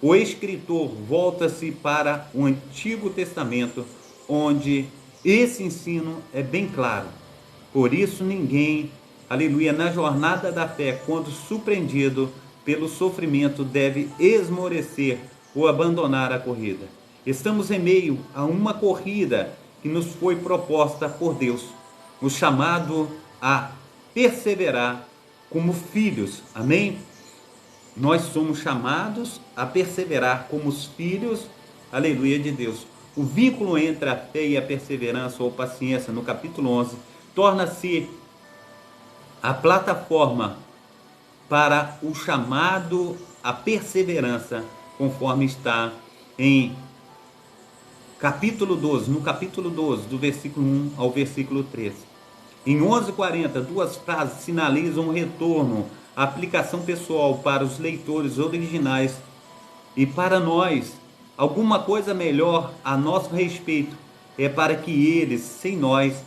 O escritor volta-se para o Antigo Testamento, onde esse ensino é bem claro. Por isso ninguém, aleluia, na jornada da fé, quando surpreendido pelo sofrimento, deve esmorecer ou abandonar a corrida. Estamos em meio a uma corrida que nos foi proposta por Deus. o chamado a perseverar como filhos, amém? Nós somos chamados a perseverar como os filhos, aleluia, de Deus. O vínculo entre a fé e a perseverança ou paciência, no capítulo 11, torna-se a plataforma para o chamado à perseverança, conforme está em capítulo 12, no capítulo 12, do versículo 1 ao versículo 13. Em 11:40, duas frases sinalizam o retorno, a aplicação pessoal para os leitores originais e para nós. Alguma coisa melhor a nosso respeito é para que eles, sem nós,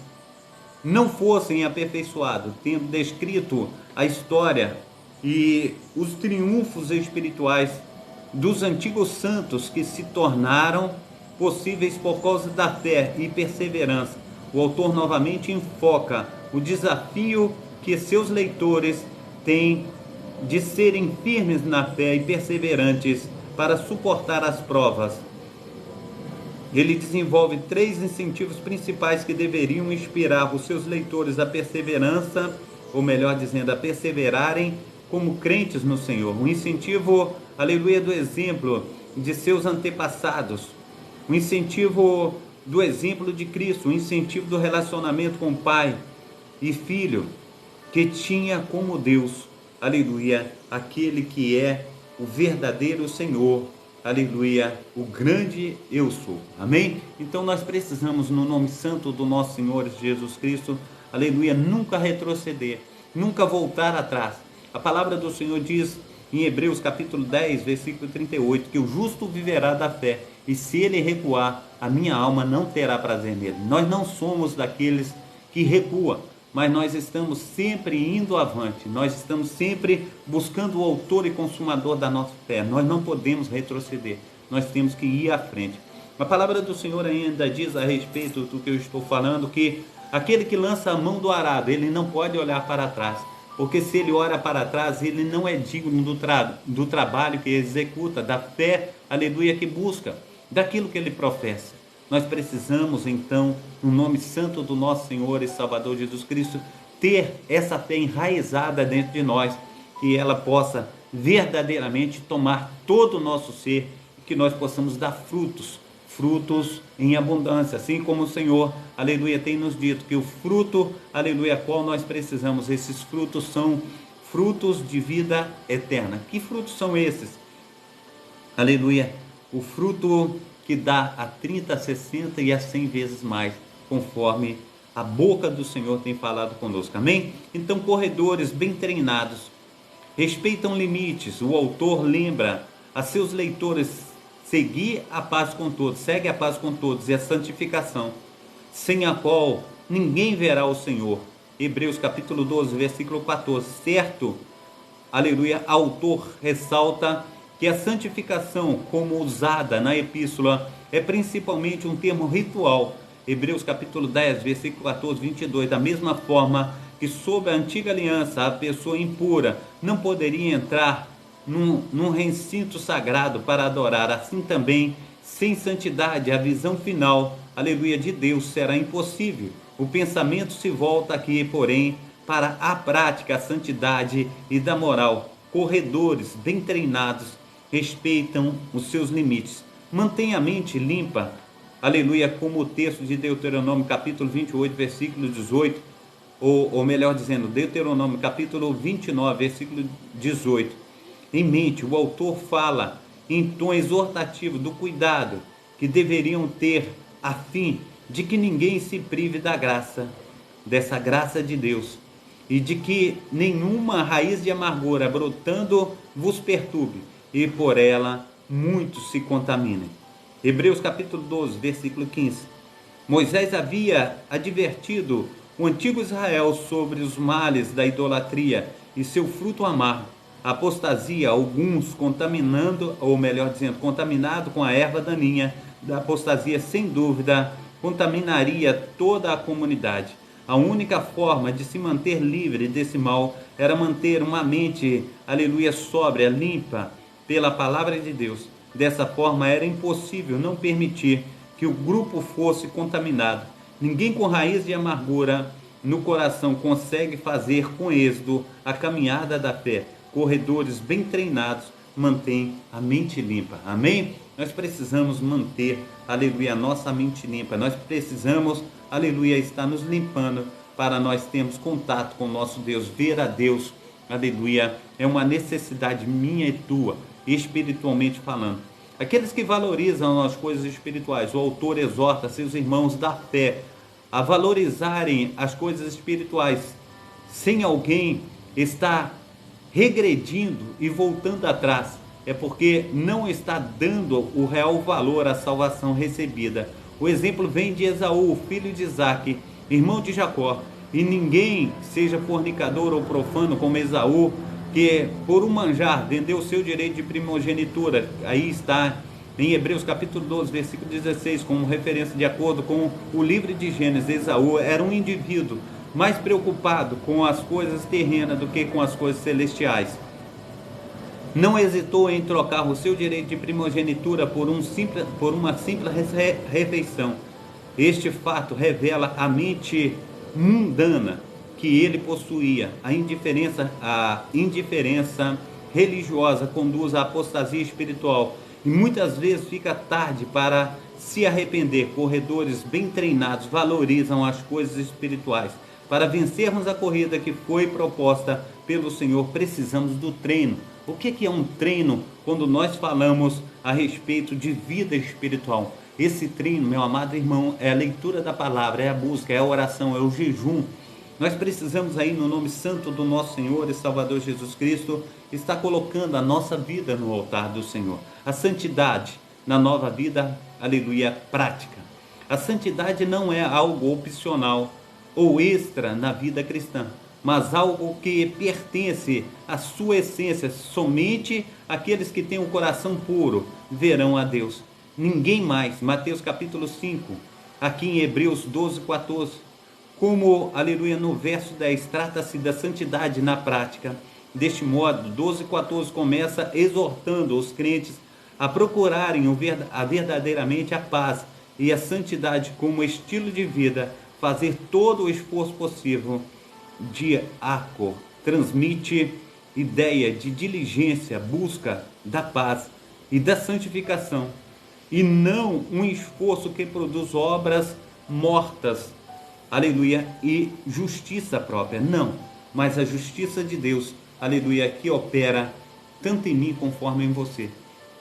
não fossem aperfeiçoados, tendo descrito a história e os triunfos espirituais dos antigos santos que se tornaram possíveis por causa da fé e perseverança. O autor novamente enfoca o desafio que seus leitores têm de serem firmes na fé e perseverantes para suportar as provas. Ele desenvolve 3 incentivos principais que deveriam inspirar os seus leitores à perseverança, ou melhor dizendo, a perseverarem como crentes no Senhor. Um incentivo, aleluia, do exemplo de seus antepassados. Um incentivo do exemplo de Cristo. Um incentivo do relacionamento com pai e filho, que tinha como Deus, aleluia, aquele que é o verdadeiro Senhor, aleluia, o grande eu sou, amém? Então nós precisamos, no nome santo do nosso Senhor Jesus Cristo, aleluia, nunca retroceder, nunca voltar atrás. A palavra do Senhor diz em Hebreus capítulo 10, versículo 38, que o justo viverá da fé, e se ele recuar, a minha alma não terá prazer nele. Nós não somos daqueles que recuam, mas nós estamos sempre indo avante, nós estamos sempre buscando o autor e consumador da nossa fé. Nós não podemos retroceder, nós temos que ir à frente. A palavra do Senhor ainda diz a respeito do que eu estou falando, que aquele que lança a mão do arado, ele não pode olhar para trás, porque se ele olha para trás, ele não é digno do trabalho que executa, da fé, aleluia, que busca, daquilo que ele professa. Nós precisamos, então, no nome santo do nosso Senhor e Salvador Jesus Cristo, ter essa fé enraizada dentro de nós, que ela possa verdadeiramente tomar todo o nosso ser, que nós possamos dar frutos em abundância, assim como o Senhor, aleluia, tem nos dito que o fruto, aleluia, qual nós precisamos, esses frutos são frutos de vida eterna. Que frutos são esses? Aleluia, o fruto que dá a 30, a 60 e a 100 vezes mais, conforme a boca do Senhor tem falado conosco, amém? Então, corredores bem treinados respeitam limites. O autor lembra a seus leitores segue a paz com todos e a santificação, sem a qual ninguém verá o Senhor. Hebreus capítulo 12, versículo 14. Certo, aleluia, autor ressalta que a santificação, como usada na epístola, é principalmente um termo ritual. Hebreus capítulo 10, versículo 14, 22. Da mesma forma que sob a antiga aliança a pessoa impura não poderia entrar num recinto sagrado para adorar, assim também, sem santidade, a visão final, aleluia, de Deus será impossível. O pensamento se volta aqui, porém, para a prática, a santidade e da moral. Corredores bem treinados respeitam os seus limites. Mantenha a mente limpa, aleluia, como o texto de Deuteronômio capítulo 28, versículo 18, ou melhor dizendo, Deuteronômio capítulo 29, versículo 18. Em mente, o autor fala em tom exortativo do cuidado que deveriam ter a fim de que ninguém se prive da graça, dessa graça de Deus, e de que nenhuma raiz de amargura brotando vos perturbe, e por ela muitos se contaminem. Hebreus capítulo 12, versículo 15. Moisés havia advertido o antigo Israel sobre os males da idolatria e seu fruto amargo, a apostasia, alguns contaminando, ou melhor dizendo, contaminado com a erva daninha da apostasia, sem dúvida, contaminaria toda a comunidade. A única forma de se manter livre desse mal era manter uma mente, aleluia, sóbria, limpa pela palavra de Deus. Dessa forma era impossível não permitir que o grupo fosse contaminado. Ninguém com raiz de amargura no coração consegue fazer com êxito a caminhada da fé. Corredores bem treinados mantêm a mente limpa. Amém? Nós precisamos manter, aleluia, a nossa mente limpa. Nós precisamos, aleluia, estar nos limpando para nós termos contato com o nosso Deus, ver a Deus, aleluia. É uma necessidade minha e tua, espiritualmente falando. Aqueles que valorizam as coisas espirituais, o autor exorta seus irmãos da fé a valorizarem as coisas espirituais, sem alguém estar regredindo e voltando atrás, é porque não está dando o real valor à salvação recebida. O exemplo vem de Esaú, filho de Isaque, irmão de Jacó, e ninguém seja fornicador ou profano como Esaú, que por um manjar vendeu o seu direito de primogenitura. Aí está em Hebreus capítulo 12, versículo 16, como referência de acordo com o livro de Gênesis. Esaú era um indivíduo mais preocupado com as coisas terrenas do que com as coisas celestiais. Não hesitou em trocar o seu direito de primogenitura por uma simples refeição. Este fato revela a mente mundana que ele possuía. A indiferença religiosa conduz à apostasia espiritual e muitas vezes fica tarde para se arrepender. Corredores bem treinados valorizam as coisas espirituais. Para vencermos a corrida que foi proposta pelo Senhor, precisamos do treino. O que é um treino quando nós falamos a respeito de vida espiritual? Esse treino, meu amado irmão, é a leitura da palavra, é a busca, é a oração, é o jejum. Nós precisamos aí, no nome santo do nosso Senhor e Salvador Jesus Cristo, estar colocando a nossa vida no altar do Senhor. A santidade na nova vida, aleluia, prática. A santidade não é algo opcional ou extra na vida cristã, mas algo que pertence à sua essência. Somente aqueles que têm o coração puro verão a Deus. Ninguém mais. Mateus capítulo 5, aqui em Hebreus 12, 14. Como, aleluia, no verso 10, trata-se da santidade na prática. Deste modo, 12, 14 começa exortando os crentes a procurarem verdadeiramente a paz e a santidade como estilo de vida, fazer todo o esforço possível. Diácono transmite ideia de diligência, busca da paz e da santificação, e não um esforço que produz obras mortas, aleluia, e justiça própria, não, mas a justiça de Deus, aleluia, que opera tanto em mim conforme em você,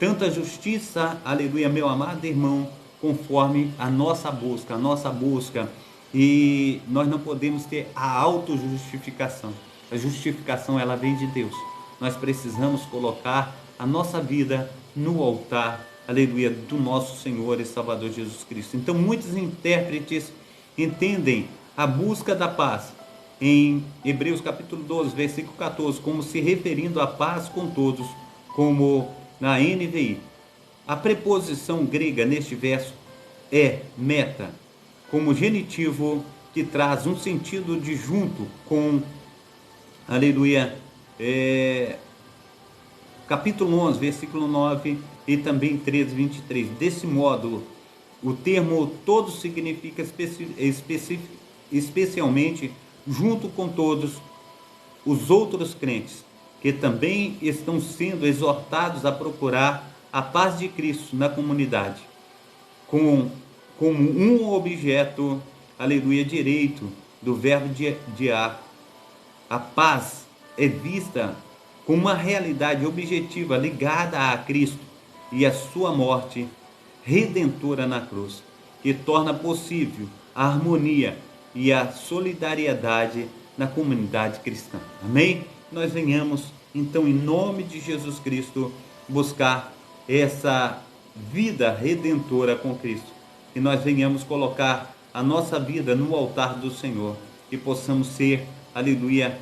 tanto a justiça, aleluia, meu amado irmão, conforme a nossa busca, e nós não podemos ter a autojustificação. A justificação, ela vem de Deus. Nós precisamos colocar a nossa vida no altar, aleluia, do nosso Senhor e Salvador Jesus Cristo. Então, muitos intérpretes entendem a busca da paz em Hebreus capítulo 12, versículo 14, como se referindo à paz com todos, como na NVI. A preposição grega neste verso é meta, como genitivo, que traz um sentido de junto com, aleluia, capítulo 11, versículo 9 e também 13, 23. Desse modo, o termo todo significa especialmente junto com todos os outros crentes, que também estão sendo exortados a procurar a paz de Cristo na comunidade, como um objeto, aleluia, direito do verbo diácono. A paz é vista como uma realidade objetiva ligada a Cristo e a sua morte redentora na cruz, que torna possível a harmonia e a solidariedade na comunidade cristã. Amém? Nós venhamos, então, em nome de Jesus Cristo, buscar essa vida redentora com Cristo. Que nós venhamos colocar a nossa vida no altar do Senhor e possamos ser, aleluia,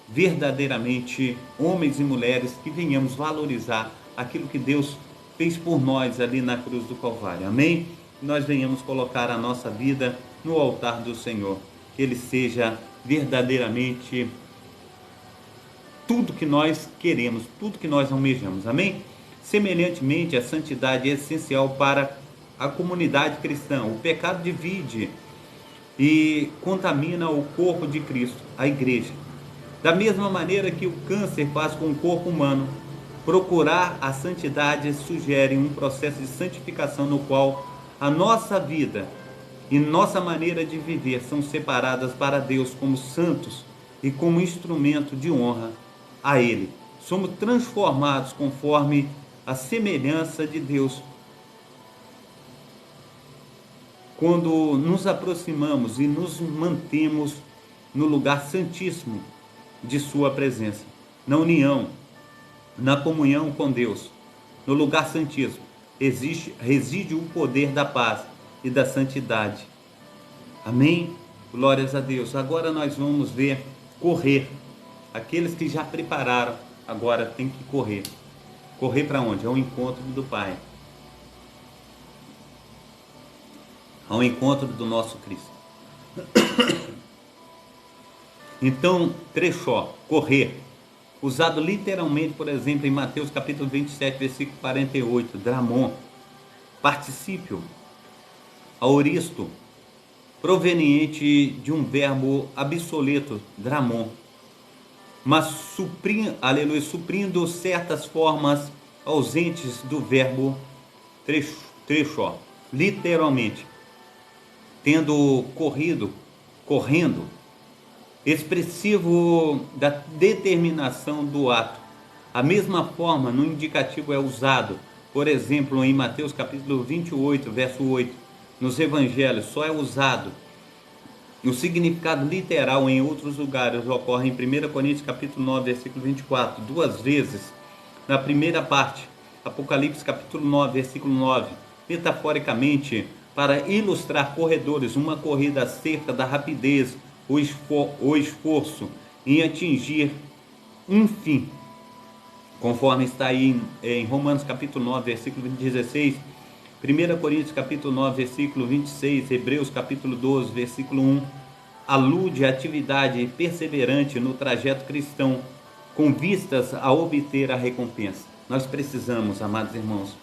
verdadeiramente homens e mulheres que venhamos valorizar aquilo que Deus fez por nós ali na cruz do Calvário. Amém? Nós venhamos colocar a nossa vida no altar do Senhor, que Ele seja verdadeiramente tudo que nós queremos, tudo que nós almejamos. Amém? Semelhantemente, a santidade é essencial para a comunidade cristã. O pecado divide e contamina o corpo de Cristo, a igreja. Da mesma maneira que o câncer faz com o corpo humano, procurar a santidade sugere um processo de santificação no qual a nossa vida e nossa maneira de viver são separadas para Deus como santos e como instrumento de honra a Ele. Somos transformados conforme a semelhança de Deus quando nos aproximamos e nos mantemos no lugar santíssimo de Sua presença, na união, na comunhão com Deus. No lugar santíssimo reside o poder da paz e da santidade. Amém? Glórias a Deus. Agora nós vamos ver correr. Aqueles que já prepararam, agora tem que correr. Correr para onde? Ao encontro do Pai. Ao encontro do nosso Cristo. Então, trechó, correr, usado literalmente, por exemplo, em Mateus capítulo 27, versículo 48, dramon, particípio, aoristo, proveniente de um verbo obsoleto, dramon, mas suprindo certas formas ausentes do verbo trechó, literalmente, tendo corrido, correndo, expressivo da determinação do ato. A mesma forma no indicativo é usado, por exemplo, em Mateus capítulo 28, verso 8, nos evangelhos só é usado. O significado literal em outros lugares ocorre em 1 Coríntios capítulo 9, versículo 24, duas vezes. Na primeira parte, Apocalipse capítulo 9, versículo 9, metaforicamente, para ilustrar corredores, uma corrida acerca da rapidez, o esforço em atingir um fim, conforme está aí em Romanos capítulo 9, versículo 16, 1 Coríntios capítulo 9, versículo 26, Hebreus capítulo 12, versículo 1, alude à atividade perseverante no trajeto cristão, com vistas a obter a recompensa. Nós precisamos, amados irmãos,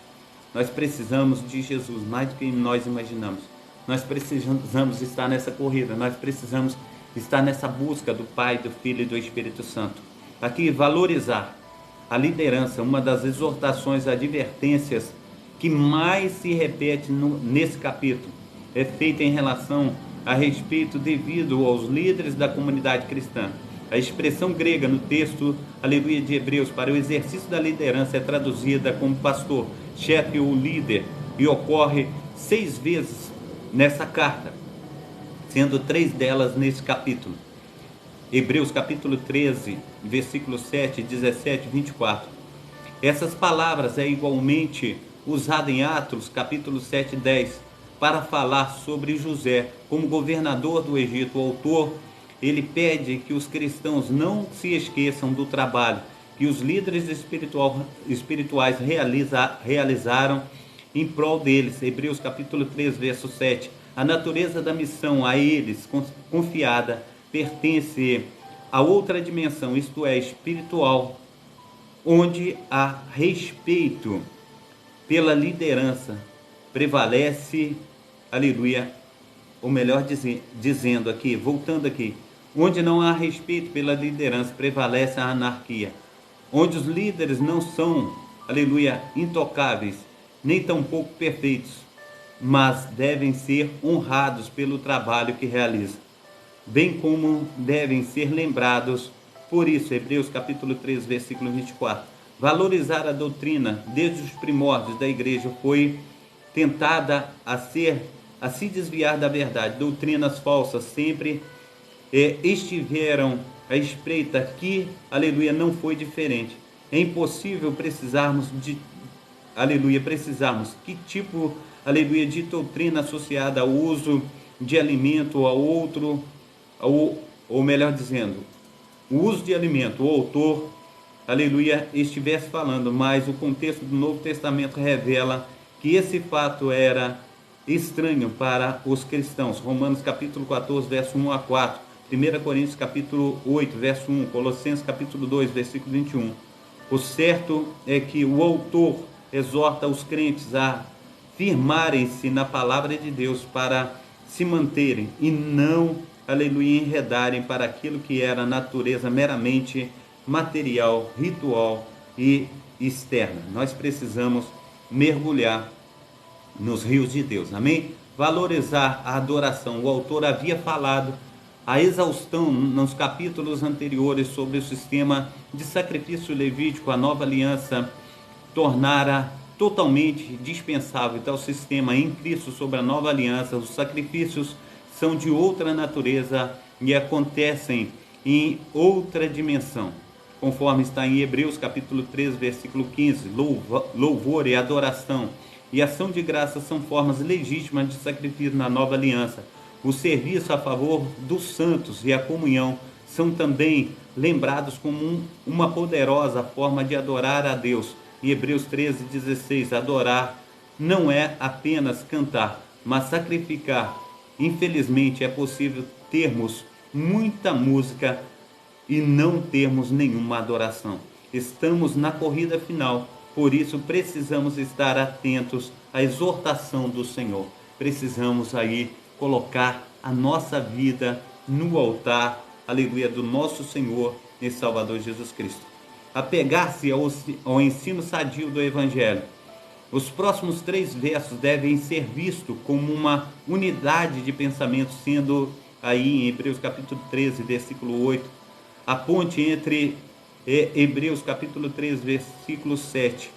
nós precisamos de Jesus mais do que nós imaginamos. Nós precisamos estar nessa corrida, nós precisamos estar nessa busca do Pai, do Filho e do Espírito Santo. Aqui, valorizar a liderança, uma das exortações, advertências que mais se repete nesse capítulo, é feita em relação a respeito devido aos líderes da comunidade cristã. A expressão grega no texto, aleluia, de Hebreus, para o exercício da liderança é traduzida como pastor, chefe ou líder, e ocorre 6 vezes nessa carta, sendo 3 delas nesse capítulo. Hebreus capítulo 13, versículo 7, 17 e 24. Essas palavras é igualmente usada em Atos capítulo 7 e 10, para falar sobre José como governador do Egito. O autor, ele pede que os cristãos não se esqueçam do trabalho que os líderes espirituais realizaram em prol deles. Hebreus capítulo 3, verso 7. A natureza da missão a eles confiada pertence a outra dimensão, isto é, espiritual, onde a respeito pela liderança prevalece, aleluia, ou melhor dizendo aqui, voltando aqui, onde não há respeito pela liderança, prevalece a anarquia, onde os líderes não são, aleluia, intocáveis, nem tampouco perfeitos, mas devem ser honrados pelo trabalho que realizam, bem como devem ser lembrados. Por isso, Hebreus capítulo 3, versículo 24, valorizar a doutrina desde os primórdios da igreja foi tentada a se desviar da verdade. Doutrinas falsas sempre estiveram à espreita, que, aleluia, não foi diferente. É impossível precisarmos que tipo, aleluia, de doutrina associada ao uso de alimento, ou melhor dizendo, o uso de alimento, o autor, aleluia, estivesse falando, mas o contexto do Novo Testamento revela que esse fato era estranho para os cristãos. Romanos capítulo 14, verso 1 a 4, 1 Coríntios capítulo 8, verso 1, Colossenses capítulo 2, versículo 21. O certo é que o autor exorta os crentes a firmarem-se na palavra de Deus para se manterem e não, aleluia, enredarem para aquilo que era natureza meramente material, ritual e externa. Nós precisamos mergulhar nos rios de Deus, amém? Valorizar a adoração. O autor havia falado a exaustão nos capítulos anteriores sobre o sistema de sacrifício levítico. A nova aliança tornara totalmente dispensável tal sistema em Cristo. Sobre a nova aliança, os sacrifícios são de outra natureza e acontecem em outra dimensão, conforme está em Hebreus capítulo 3, versículo 15. Louvor e adoração e ação de graça são formas legítimas de sacrifício na nova aliança. O serviço a favor dos santos e a comunhão são também lembrados como uma poderosa forma de adorar a Deus. Em Hebreus 13:16, adorar não é apenas cantar, mas sacrificar. Infelizmente é possível termos muita música e não termos nenhuma adoração. Estamos na corrida final, por isso precisamos estar atentos à exortação do Senhor. Precisamos aí colocar a nossa vida no altar, aleluia, do nosso Senhor e Salvador Jesus Cristo. Apegar-se ao ensino sadio do Evangelho. Os próximos 3 versos devem ser vistos como uma unidade de pensamento, sendo aí em Hebreus capítulo 13, versículo 8, a ponte entre Hebreus capítulo 3, versículo 7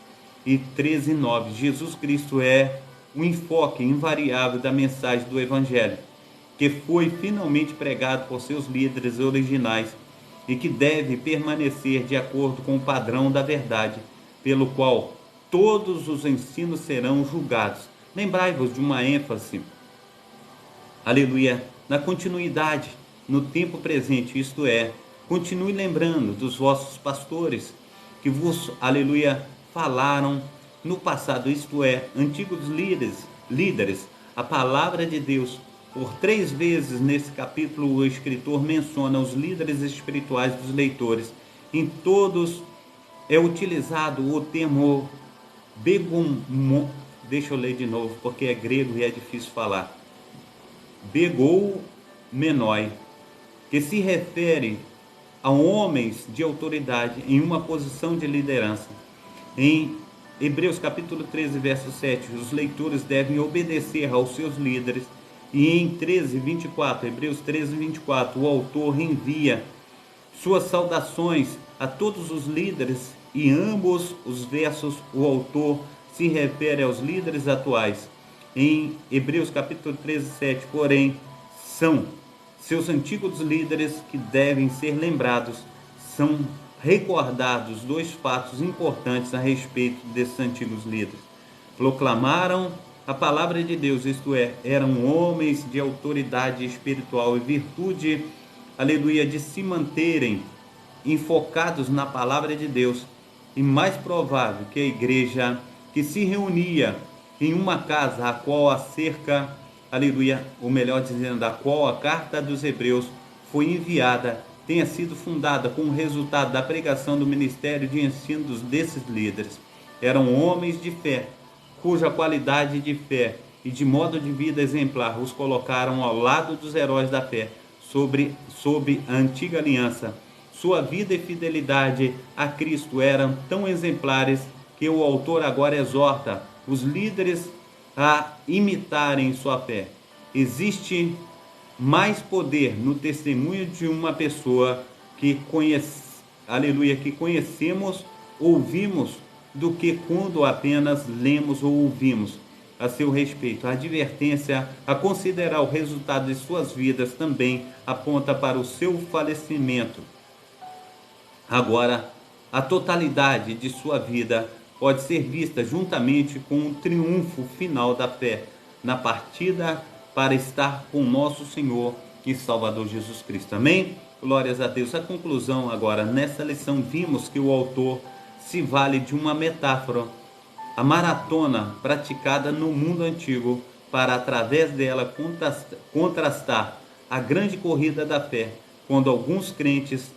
e 13 e 9. Jesus Cristo é o enfoque invariável da mensagem do Evangelho, que foi finalmente pregado por seus líderes originais e que deve permanecer de acordo com o padrão da verdade, pelo qual todos os ensinos serão julgados. Lembrai-vos de uma ênfase, aleluia, na continuidade, no tempo presente, isto é, continue lembrando dos vossos pastores que vos, aleluia, falaram no passado, isto é, antigos líderes, a palavra de Deus. Por 3 vezes nesse capítulo o escritor menciona os líderes espirituais dos leitores. Em todos é utilizado o termo begomon, deixa eu ler de novo porque é grego e é difícil falar, begoumenoi, que se refere a homens de autoridade em uma posição de liderança. Em Hebreus capítulo 13, verso 7, os leitores devem obedecer aos seus líderes. E em 13:24, Hebreus 13:24, o autor envia suas saudações a todos os líderes, e ambos os versos o autor se refere aos líderes atuais. Em Hebreus capítulo 13:7, porém, são seus antigos líderes que devem ser lembrados. São recordados 2 fatos importantes a respeito desses antigos líderes. Proclamaram a palavra de Deus, isto é, eram homens de autoridade espiritual e virtude, aleluia, de se manterem enfocados na palavra de Deus. E mais provável que a igreja que se reunia em uma casa, a qual acerca, aleluia, ou melhor dizendo, a qual a carta dos Hebreus foi enviada, tenha sido fundada com o resultado da pregação do ministério de ensino desses líderes. Eram homens de fé, cuja qualidade de fé e de modo de vida exemplar os colocaram ao lado dos heróis da fé sob a antiga aliança. Sua vida e fidelidade a Cristo eram tão exemplares que o autor agora exorta os líderes a imitarem sua fé. Existe mais poder no testemunho de uma pessoa que conhecemos, ouvimos, do que quando apenas lemos ou ouvimos a seu respeito. A advertência a considerar o resultado de suas vidas também aponta para o seu falecimento. Agora, a totalidade de sua vida pode ser vista juntamente com o triunfo final da fé na partida para estar com nosso Senhor e Salvador Jesus Cristo. Amém? Glórias a Deus. A conclusão agora, nessa lição, vimos que o autor se vale de uma metáfora, a maratona praticada no mundo antigo, para através dela contrastar a grande corrida da fé, quando alguns crentes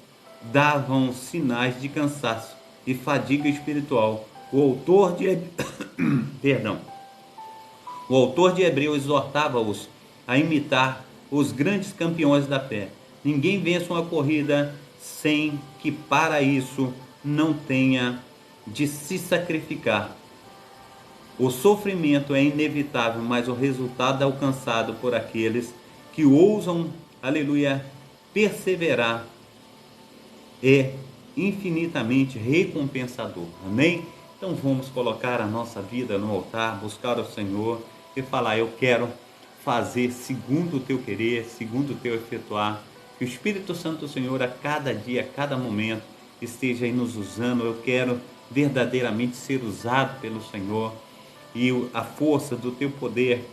davam sinais de cansaço e fadiga espiritual. O autor de Hebreus exortava-os a imitar os grandes campeões da fé. Ninguém vence uma corrida sem que para isso não tenha de se sacrificar. O sofrimento é inevitável, mas o resultado é alcançado por aqueles que ousam, aleluia, perseverar é infinitamente recompensador. Amém? Então vamos colocar a nossa vida no altar, buscar o Senhor e falar: eu quero fazer segundo o teu querer, segundo o teu efetuar. Que o Espírito Santo do Senhor a cada dia, a cada momento esteja aí nos usando. Eu quero verdadeiramente ser usado pelo Senhor e a força do teu poder,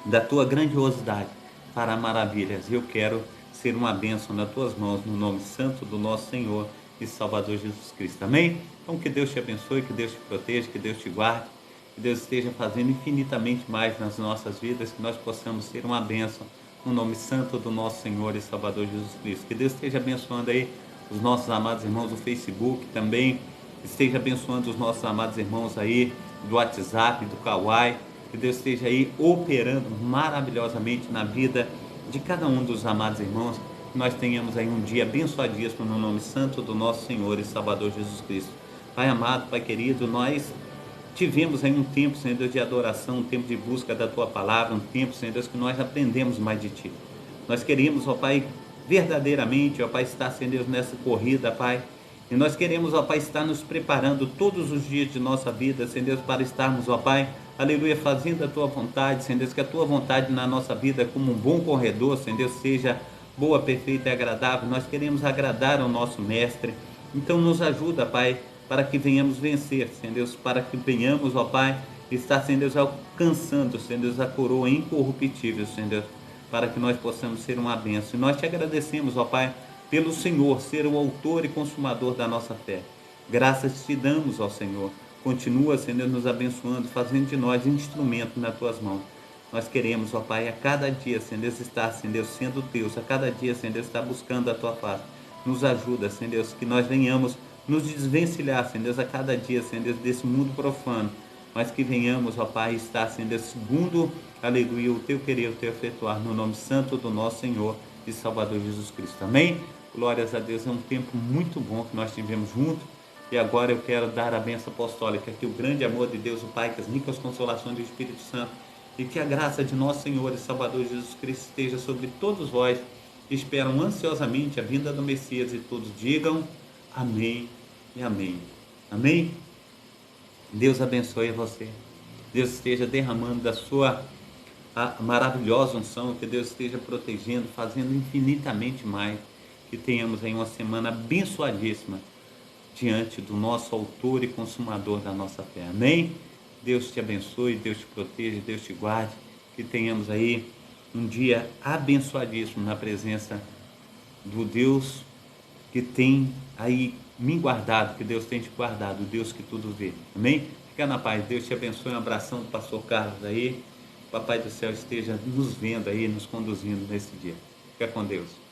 da tua grandiosidade fará maravilhas. Eu quero ser uma bênção nas tuas mãos, no nome santo do nosso Senhor e Salvador Jesus Cristo. Amém? Então que Deus te abençoe, que Deus te proteja, que Deus te guarde, que Deus esteja fazendo infinitamente mais nas nossas vidas, que nós possamos ser uma bênção no nome santo do nosso Senhor e Salvador Jesus Cristo. Que Deus esteja abençoando aí os nossos amados irmãos do Facebook também, esteja abençoando os nossos amados irmãos aí do WhatsApp, do Kawai. Que Deus esteja aí operando maravilhosamente na vida de cada um dos amados irmãos. Que nós tenhamos aí um dia abençoadíssimo no nome santo do nosso Senhor e Salvador Jesus Cristo. Pai amado, Pai querido, nós tivemos aí um tempo, Senhor Deus, de adoração, um tempo de busca da Tua Palavra, um tempo, Senhor Deus, que nós aprendemos mais de Ti. Nós queremos, ó Pai, verdadeiramente, ó Pai, estar, Senhor Deus, nessa corrida, Pai. E nós queremos, ó Pai, estar nos preparando todos os dias de nossa vida, Senhor Deus, para estarmos, ó Pai, aleluia, fazendo a Tua vontade, Senhor Deus, que a Tua vontade na nossa vida, como um bom corredor, Senhor Deus, seja boa, perfeita e agradável. Nós queremos agradar ao nosso Mestre. Então nos ajuda, Pai, para que venhamos vencer, Senhor Deus, para que venhamos, ó Pai, estar, Senhor Deus, alcançando, Senhor Deus, a coroa incorruptível, Senhor Deus, para que nós possamos ser uma bênção. E nós te agradecemos, ó Pai, pelo Senhor ser o autor e consumador da nossa fé. Graças te damos, ó Senhor. Continua, Senhor Deus, nos abençoando, fazendo de nós instrumento nas tuas mãos. Nós queremos, ó Pai, a cada dia, Senhor Deus, estar, Senhor Deus, sendo teus, a cada dia, Senhor Deus, estar buscando a tua face. Nos ajuda, Senhor Deus, que nós venhamos nos desvencilhar, Senhor Deus, a cada dia, Senhor Deus, desse mundo profano, mas que venhamos, ó Pai, estar, Senhor Deus, segundo, aleluia, o teu querer, o teu efetuar, no nome santo do nosso Senhor e Salvador Jesus Cristo. Amém? Glórias a Deus, é um tempo muito bom que nós tivemos juntos. E agora eu quero dar a bênção apostólica, que o grande amor de Deus, o Pai, que as ricas consolações do Espírito Santo e que a graça de nosso Senhor e Salvador Jesus Cristo esteja sobre todos vós que esperam ansiosamente a vinda do Messias, e todos digam amém e amém. Amém? Deus abençoe você. Deus esteja derramando da sua maravilhosa unção, que Deus esteja protegendo, fazendo infinitamente mais, que tenhamos aí uma semana abençoadíssima diante do nosso autor e consumador da nossa fé. Amém? Deus te abençoe, Deus te proteja, Deus te guarde, que tenhamos aí um dia abençoadíssimo na presença do Deus que tem aí me guardado, que Deus tem te guardado, o Deus que tudo vê. Amém? Fica na paz, Deus te abençoe. Um abração do pastor Carlos aí. Papai do céu esteja nos vendo aí, nos conduzindo nesse dia. Fica com Deus.